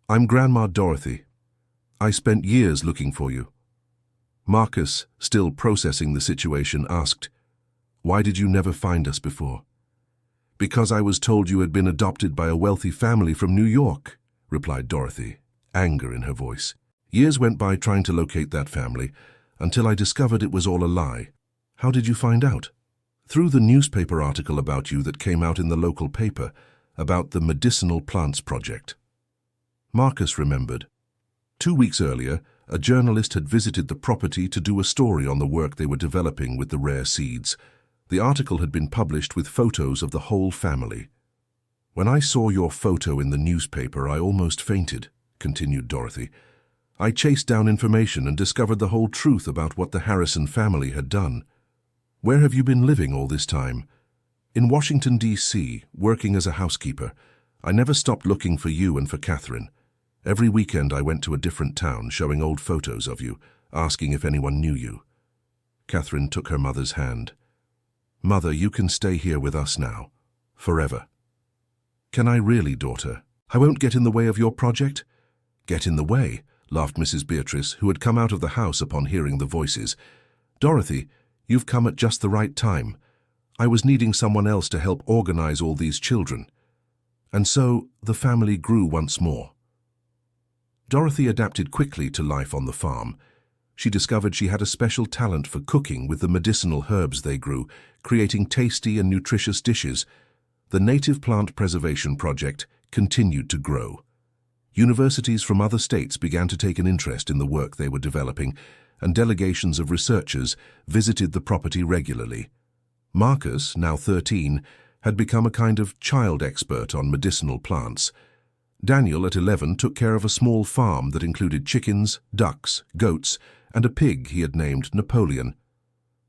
I'm Grandma Dorothy. I spent years looking for you. Marcus, still processing the situation, asked, Why did you never find us before? Because I was told you had been adopted by a wealthy family from New York, replied Dorothy, anger in her voice. Years went by trying to locate that family, until I discovered it was all a lie. How did you find out? Through the newspaper article about you that came out in the local paper, about the Medicinal Plants Project. Marcus remembered. 2 weeks earlier, a journalist had visited the property to do a story on the work they were developing with the rare seeds. The article had been published with photos of the whole family. "When I saw your photo in the newspaper, I almost fainted," continued Dorothy. "I chased down information and discovered the whole truth about what the Harrison family had done. Where have you been living all this time?" "In Washington, D.C., working as a housekeeper. I never stopped looking for you and for Catherine. Every weekend I went to a different town, showing old photos of you, asking if anyone knew you." Catherine took her mother's hand. "Mother, you can stay here with us now. Forever." "Can I really, daughter? I won't get in the way of your project?" "Get in the way?" laughed Mrs. Beatrice, who had come out of the house upon hearing the voices. "Dorothy, you've come at just the right time. I was needing someone else to help organize all these children." And so the family grew once more. Dorothy adapted quickly to life on the farm. She discovered she had a special talent for cooking with the medicinal herbs they grew, creating tasty and nutritious dishes. The Native Plant Preservation Project continued to grow. Universities from other states began to take an interest in the work they were developing, and delegations of researchers visited the property regularly. Marcus, now 13, had become a kind of child expert on medicinal plants. Daniel, at 11, took care of a small farm that included chickens, ducks, goats, and a pig he had named Napoleon.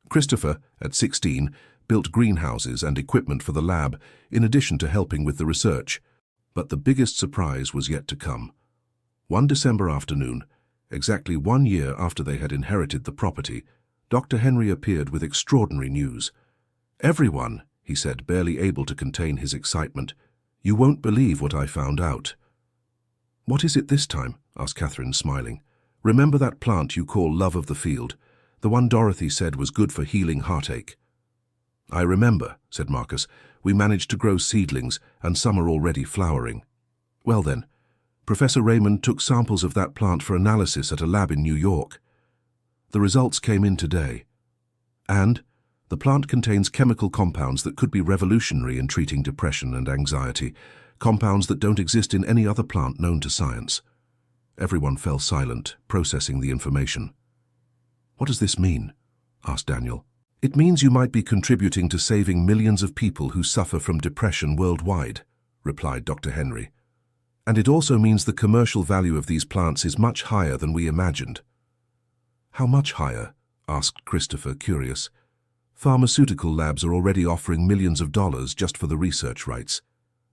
Christopher, at 16, built greenhouses and equipment for the lab, in addition to helping with the research. But the biggest surprise was yet to come. One December afternoon, exactly 1 year after they had inherited the property, Dr. Henry appeared with extraordinary news. "Everyone," he said, barely able to contain his excitement, "you won't believe what I found out." "What is it this time?" asked Catherine, smiling. "Remember that plant you call Love of the Field, the one Dorothy said was good for healing heartache?" "I remember," said Marcus. "We managed to grow seedlings, and some are already flowering." "Well then, Professor Raymond took samples of that plant for analysis at a lab in New York. The results came in today. And the plant contains chemical compounds that could be revolutionary in treating depression and anxiety, compounds that don't exist in any other plant known to science." Everyone fell silent, processing the information. "What does this mean?" asked Daniel. "It means you might be contributing to saving millions of people who suffer from depression worldwide," replied Dr. Henry. "And it also means the commercial value of these plants is much higher than we imagined." "How much higher?" asked Christopher, curious. "Pharmaceutical labs are already offering millions of dollars just for the research rights.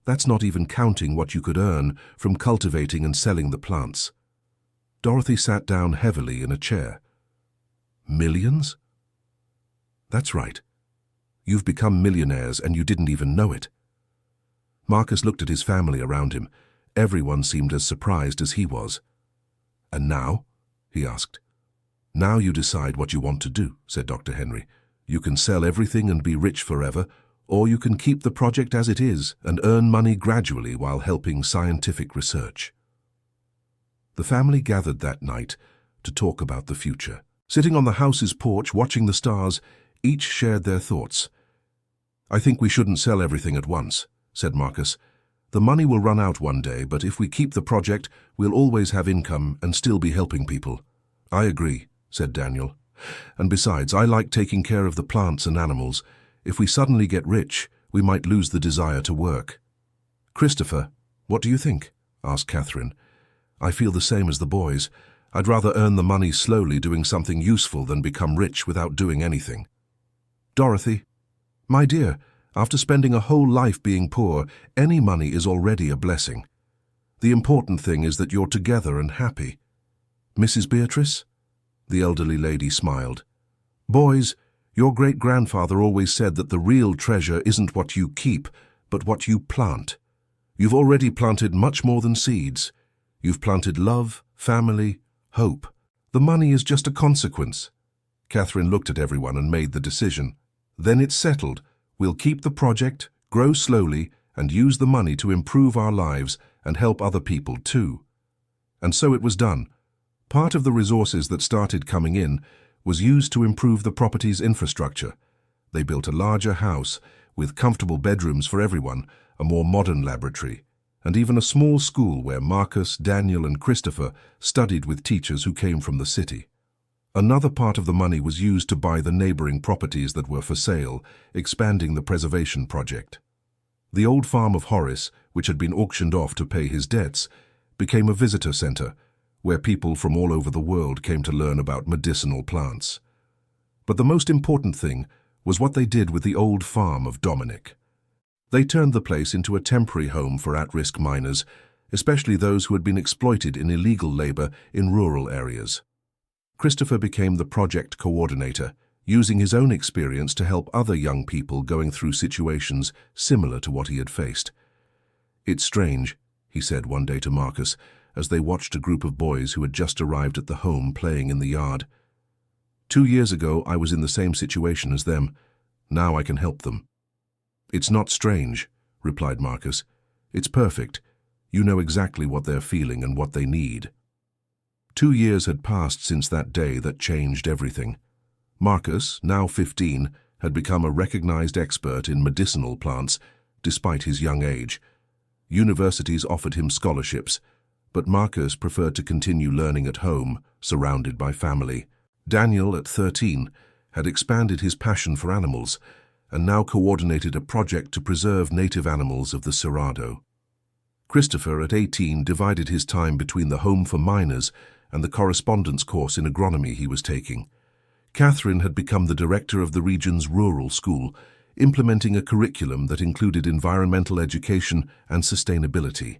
That's not even counting what you could earn from cultivating and selling the plants." Dorothy sat down heavily in a chair. "Millions?" "That's right. You've become millionaires and you didn't even know it." Marcus looked at his family around him. Everyone seemed as surprised as he was. "And now?" he asked. "Now you decide what you want to do," said Dr. Henry. "You can sell everything and be rich forever, or you can keep the project as it is and earn money gradually while helping scientific research." The family gathered that night to talk about the future. Sitting on the house's porch watching the stars, each shared their thoughts. "I think we shouldn't sell everything at once," said Marcus. "The money will run out one day, but if we keep the project, we'll always have income and still be helping people." "I agree," said Daniel. "And besides, I like taking care of the plants and animals. If we suddenly get rich, we might lose the desire to work." "Christopher, what do you think?" asked Catherine. "I feel the same as the boys. I'd rather earn the money slowly doing something useful than become rich without doing anything." "Dorothy, my dear, after spending a whole life being poor, any money is already a blessing. The important thing is that you're together and happy." "Mrs. Beatrice?" The elderly lady smiled. "Boys, your great-grandfather always said that the real treasure isn't what you keep, but what you plant. You've already planted much more than seeds. You've planted love, family, hope. The money is just a consequence." Catherine looked at everyone and made the decision. "Then it's settled. We'll keep the project, grow slowly, and use the money to improve our lives and help other people too." And so it was done. Part of the resources that started coming in was used to improve the property's infrastructure. They built a larger house with comfortable bedrooms for everyone, a more modern laboratory, and even a small school where Marcus, Daniel, and Christopher studied with teachers who came from the city. Another part of the money was used to buy the neighboring properties that were for sale, expanding the preservation project. The old farm of Horace, which had been auctioned off to pay his debts, became a visitor center where people from all over the world came to learn about medicinal plants. But the most important thing was what they did with the old farm of Dominic. They turned the place into a temporary home for at-risk miners, especially those who had been exploited in illegal labor in rural areas. Christopher became the project coordinator, using his own experience to help other young people going through situations similar to what he had faced. "It's strange," he said one day to Marcus, as they watched a group of boys who had just arrived at the home playing in the yard. "2 years ago, I was in the same situation as them. Now I can help them." "It's not strange," replied Marcus. "It's perfect. You know exactly what they're feeling and what they need." 2 years had passed since that day that changed everything. Marcus, now 15, had become a recognized expert in medicinal plants, despite his young age. Universities offered him scholarships, but Marcus preferred to continue learning at home, surrounded by family. Daniel, at 13, had expanded his passion for animals, and now coordinated a project to preserve native animals of the Cerrado. Christopher, at 18, divided his time between the home for miners and the correspondence course in agronomy he was taking. Catherine had become the director of the region's rural school, implementing a curriculum that included environmental education and sustainability.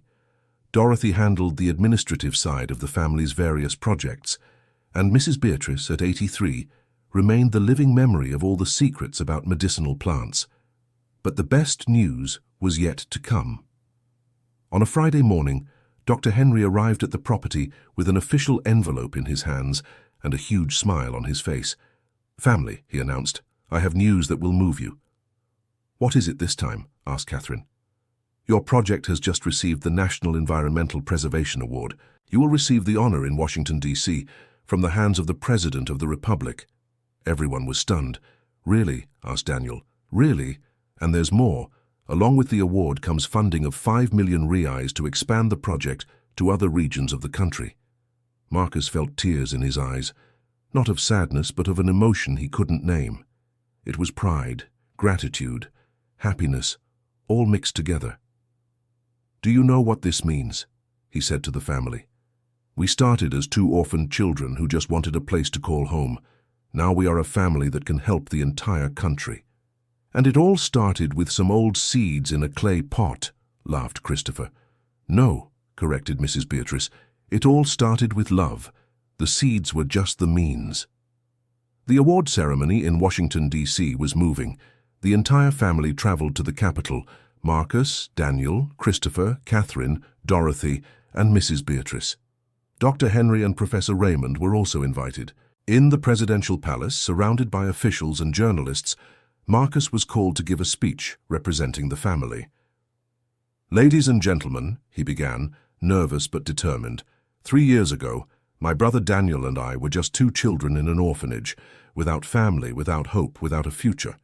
Dorothy handled the administrative side of the family's various projects, and Mrs. Beatrice, at 83, remained the living memory of all the secrets about medicinal plants. But the best news was yet to come. On a Friday morning, Dr. Henry arrived at the property with an official envelope in his hands and a huge smile on his face. "Family," he announced, "I have news that will move you." "What is it this time?" asked Catherine. "Your project has just received the National Environmental Preservation Award. You will receive the honor in Washington, D.C., from the hands of the President of the Republic." Everyone was stunned. "Really?" asked Daniel. "Really? And there's more. Along with the award comes funding of 5 million reais to expand the project to other regions of the country." Marcus felt tears in his eyes, not of sadness but of an emotion he couldn't name. It was pride, gratitude, happiness, all mixed together. "Do you know what this means?" he said to the family. "We started as 2 orphaned children who just wanted a place to call home. Now we are a family that can help the entire country." "And it all started with some old seeds in a clay pot," laughed Christopher. "No," corrected Mrs. Beatrice. "It all started with love. The seeds were just the means." The award ceremony in Washington, D.C. was moving. The entire family traveled to the capital: Marcus, Daniel, Christopher, Catherine, Dorothy, and Mrs. Beatrice. Dr. Henry and Professor Raymond were also invited. In the presidential palace, surrounded by officials and journalists, Marcus was called to give a speech representing the family. "Ladies and gentlemen," he began, nervous but determined, "3 years ago, my brother Daniel and I were just 2 children in an orphanage, without family, without hope, without a future.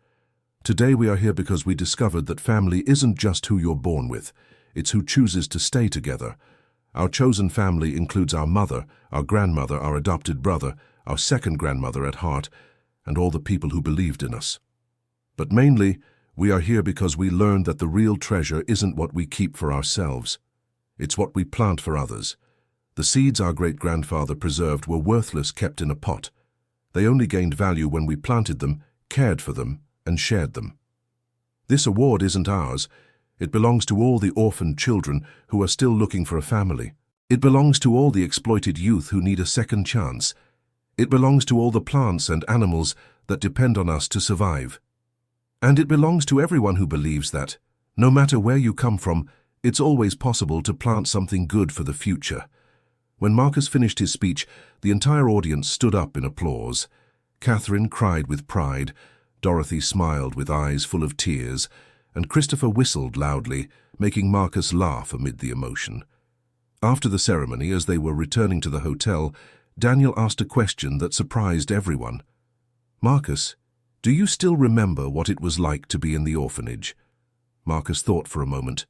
Today we are here because we discovered that family isn't just who you're born with, it's who chooses to stay together. Our chosen family includes our mother, our grandmother, our adopted brother, our second grandmother at heart, and all the people who believed in us. But mainly, we are here because we learned that the real treasure isn't what we keep for ourselves. It's what we plant for others. The seeds our great-grandfather preserved were worthless kept in a pot. They only gained value when we planted them, cared for them, and shared them. This award isn't ours. It belongs to all the orphaned children who are still looking for a family. It belongs to all the exploited youth who need a second chance. It belongs to all the plants and animals that depend on us to survive. And it belongs to everyone who believes that, no matter where you come from, it's always possible to plant something good for the future." When Marcus finished his speech, the entire audience stood up in applause. Catherine cried with pride, Dorothy smiled with eyes full of tears, and Christopher whistled loudly, making Marcus laugh amid the emotion. After the ceremony, as they were returning to the hotel, Daniel asked a question that surprised everyone. "Marcus, do you still remember what it was like to be in the orphanage?" Marcus thought for a moment.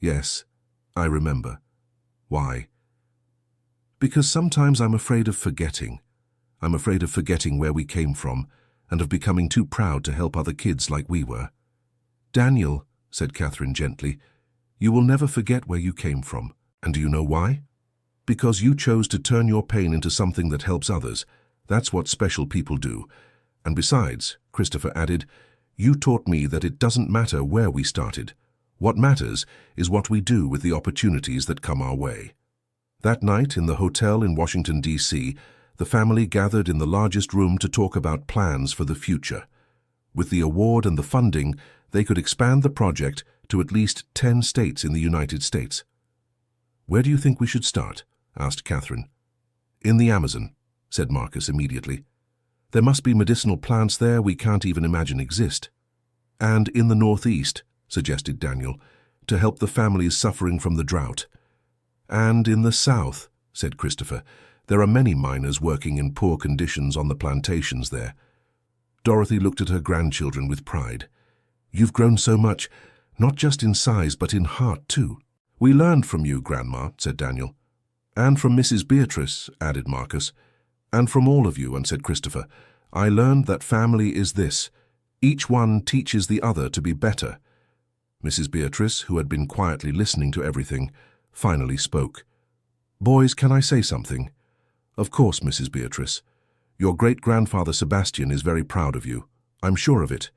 "Yes, I remember." "Why?" "Because sometimes I'm afraid of forgetting. I'm afraid of forgetting where we came from and of becoming too proud to help other kids like we were." "Daniel," said Catherine gently, You will never forget where you came from. And do you know why? Because you chose to turn your pain into something that helps others. That's what special people do. And besides, Christopher added, you taught me that it doesn't matter where we started. What matters is what we do with the opportunities that come our way. That night, in the hotel in Washington, D.C., the family gathered in the largest room to talk about plans for the future. With the award and the funding, they could expand the project to at least 10 states in the United States. Where do you think we should start? Asked Catherine. In the Amazon, said Marcus immediately. There must be medicinal plants there we can't even imagine exist. And in the Northeast, suggested Daniel, to help the families suffering from the drought. And in the South, said Christopher, there are many miners working in poor conditions on the plantations there. Dorothy looked at her grandchildren with pride. You've grown so much, not just in size but in heart too. We learned from you, Grandma, said Daniel. And from Mrs. Beatrice, added Marcus. And from all of you, said Christopher. I learned that family is this. Each one teaches the other to be better. Mrs. Beatrice, who had been quietly listening to everything, finally spoke. Boys, can I say something? Of course, Mrs. Beatrice. Your great-grandfather Sebastian is very proud of you. I'm sure of it.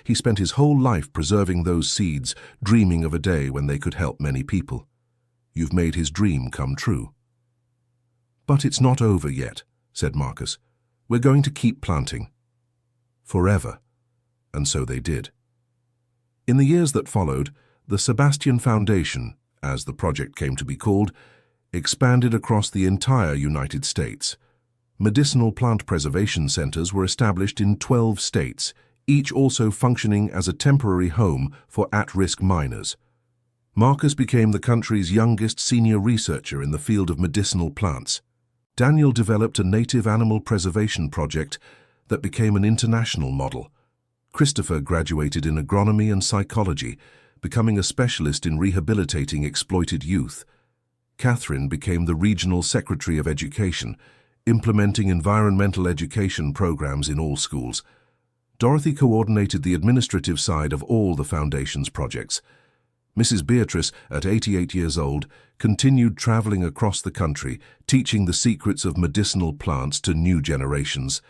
He spent his whole life preserving those seeds, dreaming of a day when they could help many people. You've made his dream come true. But it's not over yet, said Marcus. We're going to keep planting. Forever. And so they did. In the years that followed, the Sebastian Foundation, as the project came to be called, expanded across the entire United States. Medicinal plant preservation centers were established in 12 states, each also functioning as a temporary home for at-risk miners. Marcus became the country's youngest senior researcher in the field of medicinal plants. Daniel developed a native animal preservation project that became an international model. Christopher graduated in agronomy and psychology, becoming a specialist in rehabilitating exploited youth. Catherine became the regional secretary of education, implementing environmental education programs in all schools. Dorothy coordinated the administrative side of all the Foundation's projects. Mrs. Beatrice, at 88 years old, continued traveling across the country, teaching the secrets of medicinal plants to new generations.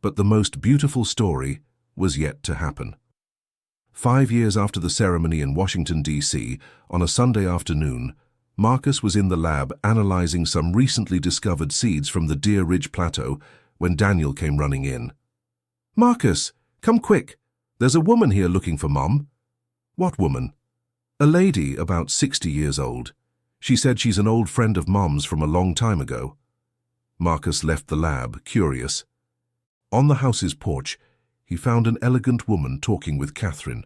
But the most beautiful story was yet to happen. 5 years after the ceremony in Washington, D.C., on a Sunday afternoon, Marcus was in the lab analyzing some recently discovered seeds from the Deer Ridge Plateau when Daniel came running in. Marcus, come quick. There's a woman here looking for Mom. What woman? A lady about 60 years old. She said she's an old friend of Mom's from a long time ago. Marcus left the lab, curious. On the house's porch, he found an elegant woman talking with Catherine.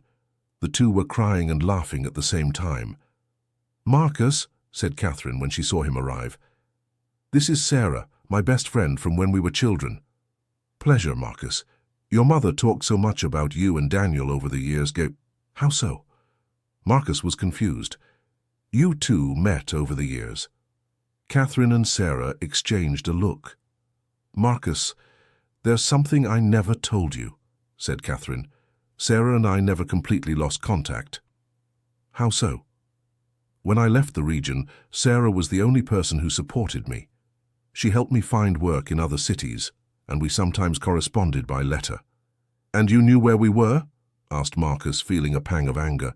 The two were crying and laughing at the same time. Marcus, said Catherine when she saw him arrive. This is Sarah, my best friend from when we were children. Pleasure, Marcus. Your mother talked so much about you and Daniel over the years. How so? Marcus was confused. You two met over the years. Catherine and Sarah exchanged a look. Marcus, there's something I never told you, said Catherine. Sarah and I never completely lost contact. How so? When I left the region, Sarah was the only person who supported me. She helped me find work in other cities, and we sometimes corresponded by letter. And you knew where we were? Asked Marcus, feeling a pang of anger.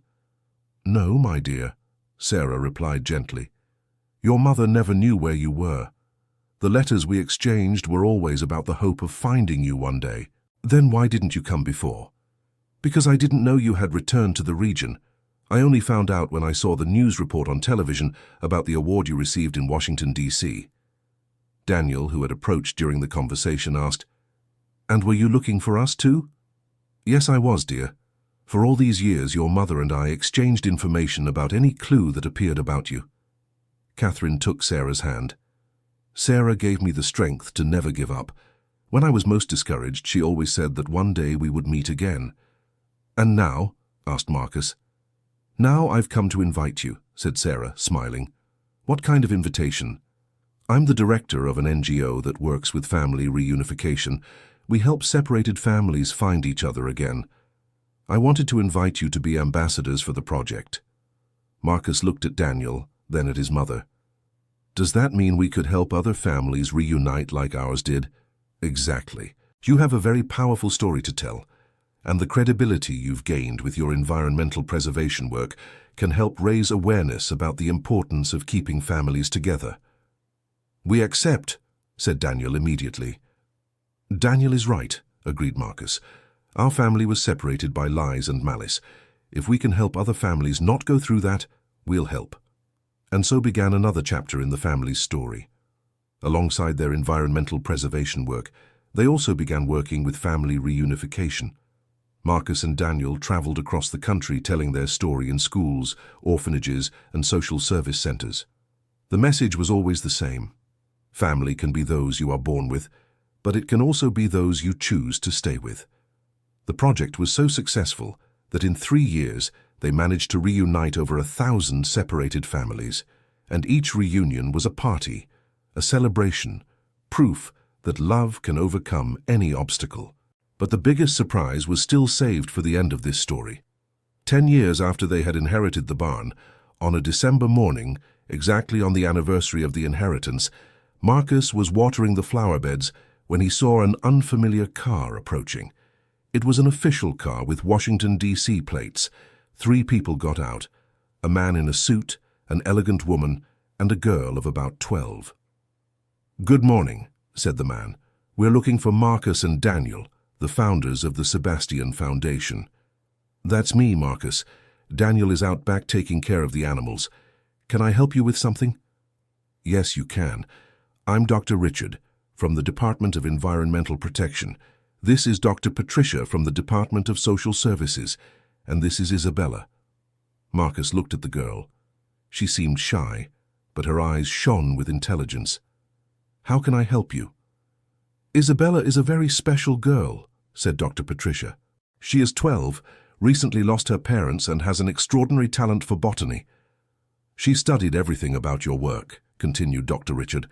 No, my dear, Sarah replied gently. Your mother never knew where you were. The letters we exchanged were always about the hope of finding you one day. Then why didn't you come before? Because I didn't know you had returned to the region. I only found out when I saw the news report on television about the award you received in Washington, D.C. Daniel, who had approached during the conversation, asked, And were you looking for us too? Yes, I was, dear. For all these years, your mother and I exchanged information about any clue that appeared about you. Catherine took Sarah's hand. Sarah gave me the strength to never give up. When I was most discouraged, she always said that one day we would meet again. And now? Asked Marcus. Now I've come to invite you, said Sarah, smiling. What kind of invitation? I'm the director of an NGO that works with family reunification. We help separated families find each other again. I wanted to invite you to be ambassadors for the project. Marcus looked at Daniel, then at his mother. Does that mean we could help other families reunite like ours did? Exactly. You have a very powerful story to tell, and the credibility you've gained with your environmental preservation work can help raise awareness about the importance of keeping families together. We accept, said Daniel immediately. Daniel is right, agreed Marcus. Our family was separated by lies and malice. If we can help other families not go through that, we'll help. And so began another chapter in the family's story. Alongside their environmental preservation work, they also began working with family reunification. Marcus and Daniel traveled across the country telling their story in schools, orphanages, and social service centers. The message was always the same. Family can be those you are born with, but it can also be those you choose to stay with. The project was so successful that in 3 years they managed to reunite over 1,000 separated families, and each reunion was a party, a celebration, proof that love can overcome any obstacle. But the biggest surprise was still saved for the end of this story. 10 years after they had inherited the barn, on a December morning, exactly on the anniversary of the inheritance, Marcus was watering the flower beds when he saw an unfamiliar car approaching. It was an official car with Washington, D.C. plates. 3 people got out, a man in a suit, an elegant woman, and a girl of about 12. Good morning, said the man. We're looking for Marcus and Daniel, the founders of the Sebastian Foundation. That's me, Marcus. Daniel is out back taking care of the animals. Can I help you with something? Yes, you can. I'm Dr. Richard, from the Department of Environmental Protection. This is Dr. Patricia from the Department of Social Services, and this is Isabella. Marcus looked at the girl. She seemed shy, but her eyes shone with intelligence. How can I help you? Isabella is a very special girl, said Dr. Patricia. She is 12, recently lost her parents, and has an extraordinary talent for botany. She studied everything about your work, continued Dr. Richard,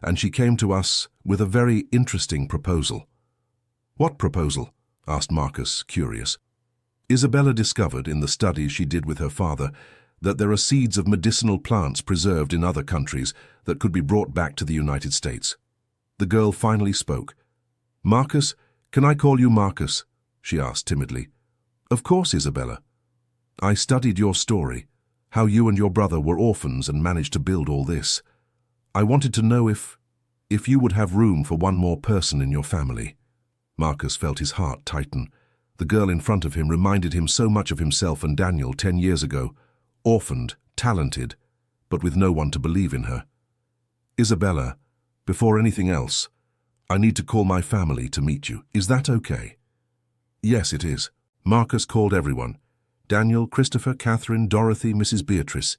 and she came to us with a very interesting proposal. What proposal? Asked Marcus, curious. Isabella discovered in the studies she did with her father that there are seeds of medicinal plants preserved in other countries that could be brought back to the United States. The girl finally spoke. Marcus, can I call you Marcus? She asked timidly. Of course, Isabella. I studied your story, how you and your brother were orphans and managed to build all this. I wanted to know if you would have room for one more person in your family. Marcus felt his heart tighten. The girl in front of him reminded him so much of himself and Daniel 10 years ago, orphaned, talented, but with no one to believe in her. Isabella, before anything else, I need to call my family to meet you. Is that okay? Yes, it is. Marcus called everyone. Daniel, Christopher, Catherine, Dorothy, Mrs. Beatrice.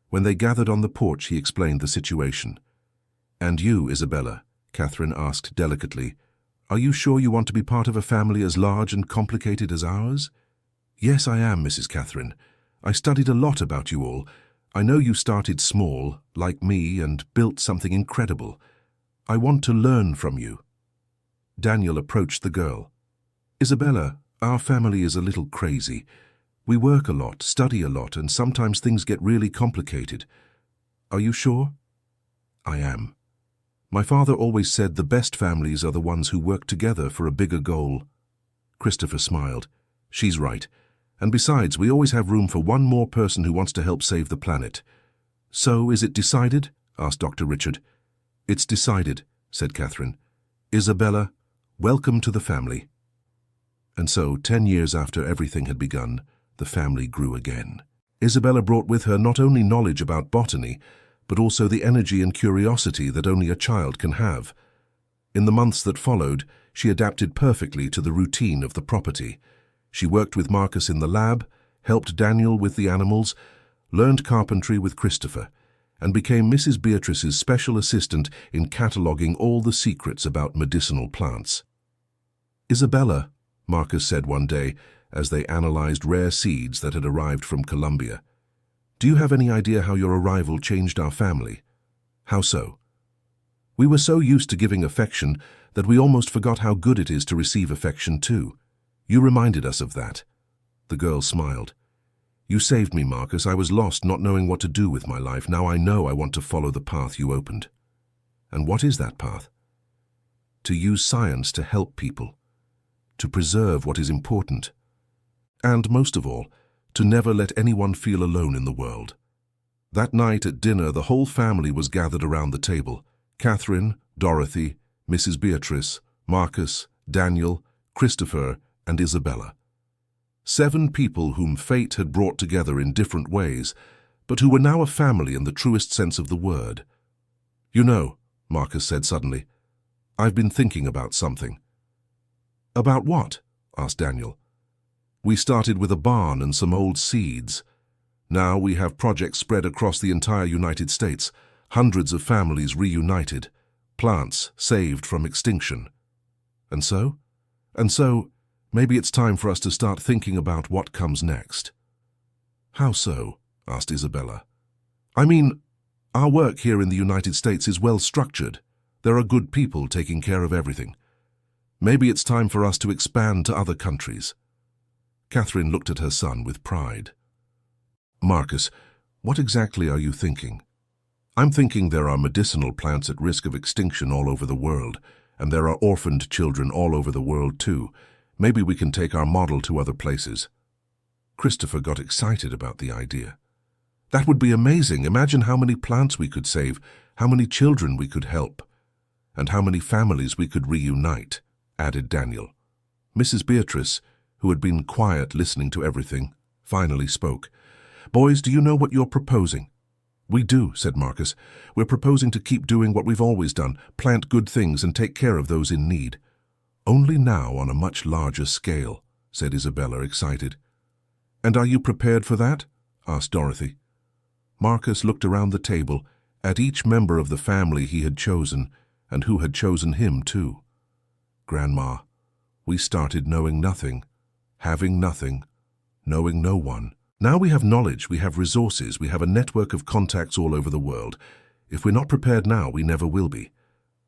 When they gathered on the porch, he explained the situation. And you, Isabella, Catherine asked delicately, are you sure you want to be part of a family as large and complicated as ours? Yes, I am, Mrs. Catherine. I studied a lot about you all. I know you started small, like me, and built something incredible. I want to learn from you. Daniel approached the girl. Isabella, our family is a little crazy. We work a lot, study a lot, and sometimes things get really complicated. Are you sure? I am. My father always said the best families are the ones who work together for a bigger goal. Christopher smiled. She's right. And besides, we always have room for one more person who wants to help save the planet. So, is it decided? Asked Dr. Richard. It's decided, said Catherine. Isabella, welcome to the family. And so, 10 years after everything had begun, the family grew again. Isabella brought with her not only knowledge about botany, but also the energy and curiosity that only a child can have. In the months that followed, she adapted perfectly to the routine of the property. She worked with Marcus in the lab, helped Daniel with the animals, learned carpentry with Christopher, and became Mrs. Beatrice's special assistant in cataloguing all the secrets about medicinal plants. Isabella, Marcus said one day, as they analyzed rare seeds that had arrived from Colombia, do you have any idea how your arrival changed our family? How so? We were so used to giving affection that we almost forgot how good it is to receive affection too. You reminded us of that. The girl smiled. You saved me, Marcus. I was lost, not knowing what to do with my life. Now I know I want to follow the path you opened. And what is that path? To use science to help people, to preserve what is important, and, most of all, to never let anyone feel alone in the world. That night at dinner, the whole family was gathered around the table. Catherine, Dorothy, Mrs. Beatrice, Marcus, Daniel, Christopher, and Isabella. 7 people whom fate had brought together in different ways, but who were now a family in the truest sense of the word. "You know," Marcus said suddenly, "I've been thinking about something." "About what?" asked Daniel. "We started with a barn and some old seeds. Now we have projects spread across the entire United States, hundreds of families reunited, plants saved from extinction. And so, maybe it's time for us to start thinking about what comes next." "How so?" asked Isabella. "I mean, our work here in the United States is well structured. There are good people taking care of everything. Maybe it's time for us to expand to other countries." Catherine looked at her son with pride. "Marcus, what exactly are you thinking?" "I'm thinking there are medicinal plants at risk of extinction all over the world, and there are orphaned children all over the world too. Maybe we can take our model to other places." Christopher got excited about the idea. "That would be amazing. Imagine how many plants we could save, how many children we could help, and how many families we could reunite," added Daniel. Mrs. Beatrice, who had been quiet listening to everything, finally spoke. "Boys, do you know what you're proposing?" "We do," said Marcus. "We're proposing to keep doing what we've always done, plant good things and take care of those in need." "Only now on a much larger scale," said Isabella, excited. "And are you prepared for that?" asked Dorothy. Marcus looked around the table at each member of the family he had chosen and who had chosen him too. "Grandma, we started knowing nothing, having nothing, knowing no one. Now we have knowledge, we have resources, we have a network of contacts all over the world. If we're not prepared now, we never will be.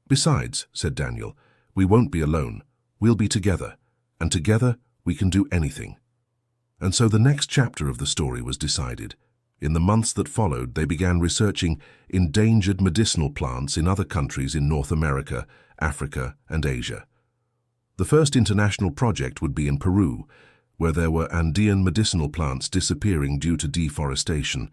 Besides," said Daniel, "we won't be alone. We'll be together, and together we can do anything." And so the next chapter of the story was decided. In the months that followed, they began researching endangered medicinal plants in other countries in North America, Africa, and Asia. The first international project would be in Peru, where there were Andean medicinal plants disappearing due to deforestation.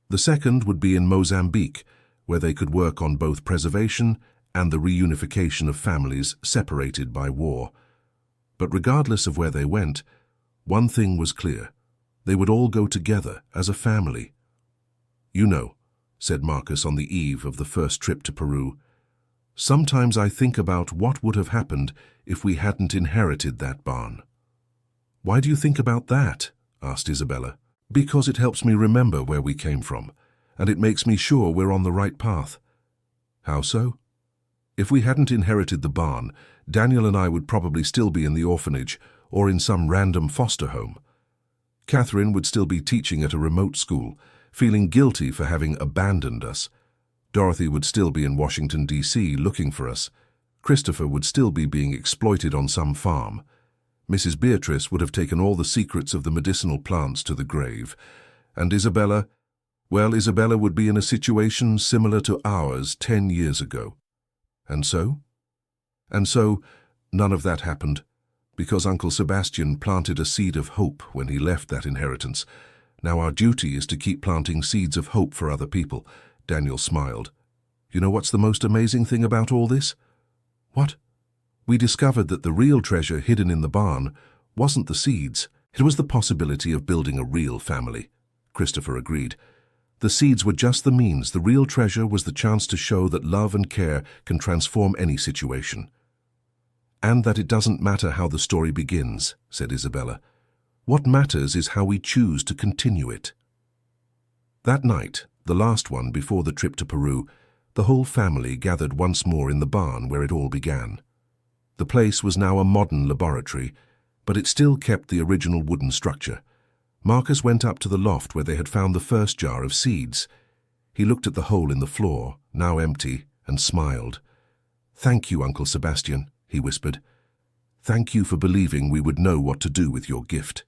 The second would be in Mozambique, where they could work on both preservation and the reunification of families separated by war. But regardless of where they went, one thing was clear. They would all go together as a family. "You know," said Marcus on the eve of the first trip to Peru, "sometimes I think about what would have happened if we hadn't inherited that barn." "Why do you think about that?" asked Isabella. "Because it helps me remember where we came from, and it makes me sure we're on the right path." "How so?" "If we hadn't inherited the barn, Daniel and I would probably still be in the orphanage or in some random foster home. Catherine would still be teaching at a remote school, feeling guilty for having abandoned us. Dorothy would still be in Washington, D.C. looking for us. Christopher would still be being exploited on some farm. Mrs. Beatrice would have taken all the secrets of the medicinal plants to the grave. And Isabella, well, Isabella would be in a situation similar to ours 10 years ago. And so? And so, none of that happened, because Uncle Sebastian planted a seed of hope when he left that inheritance. Now our duty is to keep planting seeds of hope for other people." Daniel smiled. "You know what's the most amazing thing about all this?" "What?" "We discovered that the real treasure hidden in the barn wasn't the seeds. It was the possibility of building a real family." Christopher agreed. "The seeds were just the means. The real treasure was the chance to show that love and care can transform any situation." "And that it doesn't matter how the story begins," said Isabella. "What matters is how we choose to continue it." That night, the last one before the trip to Peru, the whole family gathered once more in the barn where it all began. The place was now a modern laboratory, but it still kept the original wooden structure. Marcus went up to the loft where they had found the first jar of seeds. He looked at the hole in the floor, now empty, and smiled. "Thank you, Uncle Sebastian," he whispered. "Thank you for believing we would know what to do with your gift."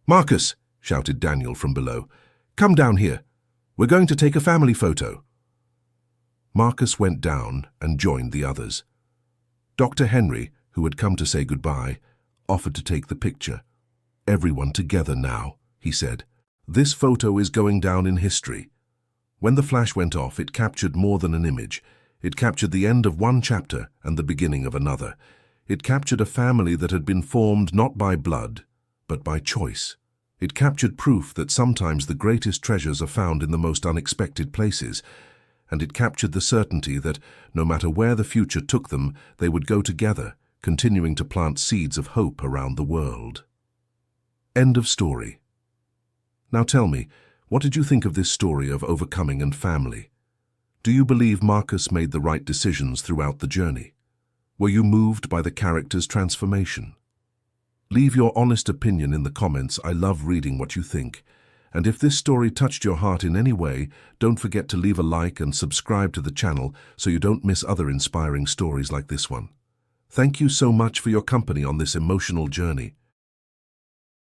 "Marcus!" shouted Daniel from below. "Come down here. We're going to take a family photo." Marcus went down and joined the others. Dr. Henry, who had come to say goodbye, offered to take the picture. "Everyone together now," he said. "This photo is going down in history." When the flash went off, it captured more than an image. It captured the end of one chapter and the beginning of another. It captured a family that had been formed not by blood, but by choice. It captured proof that sometimes the greatest treasures are found in the most unexpected places, and it captured the certainty that, no matter where the future took them, they would go together, continuing to plant seeds of hope around the world. End of story. Now tell me, what did you think of this story of overcoming and family? Do you believe Marcus made the right decisions throughout the journey? Were you moved by the character's transformation? Leave your honest opinion in the comments. I love reading what you think. And if this story touched your heart in any way, don't forget to leave a like and subscribe to the channel so you don't miss other inspiring stories like this one. Thank you so much for your company on this emotional journey.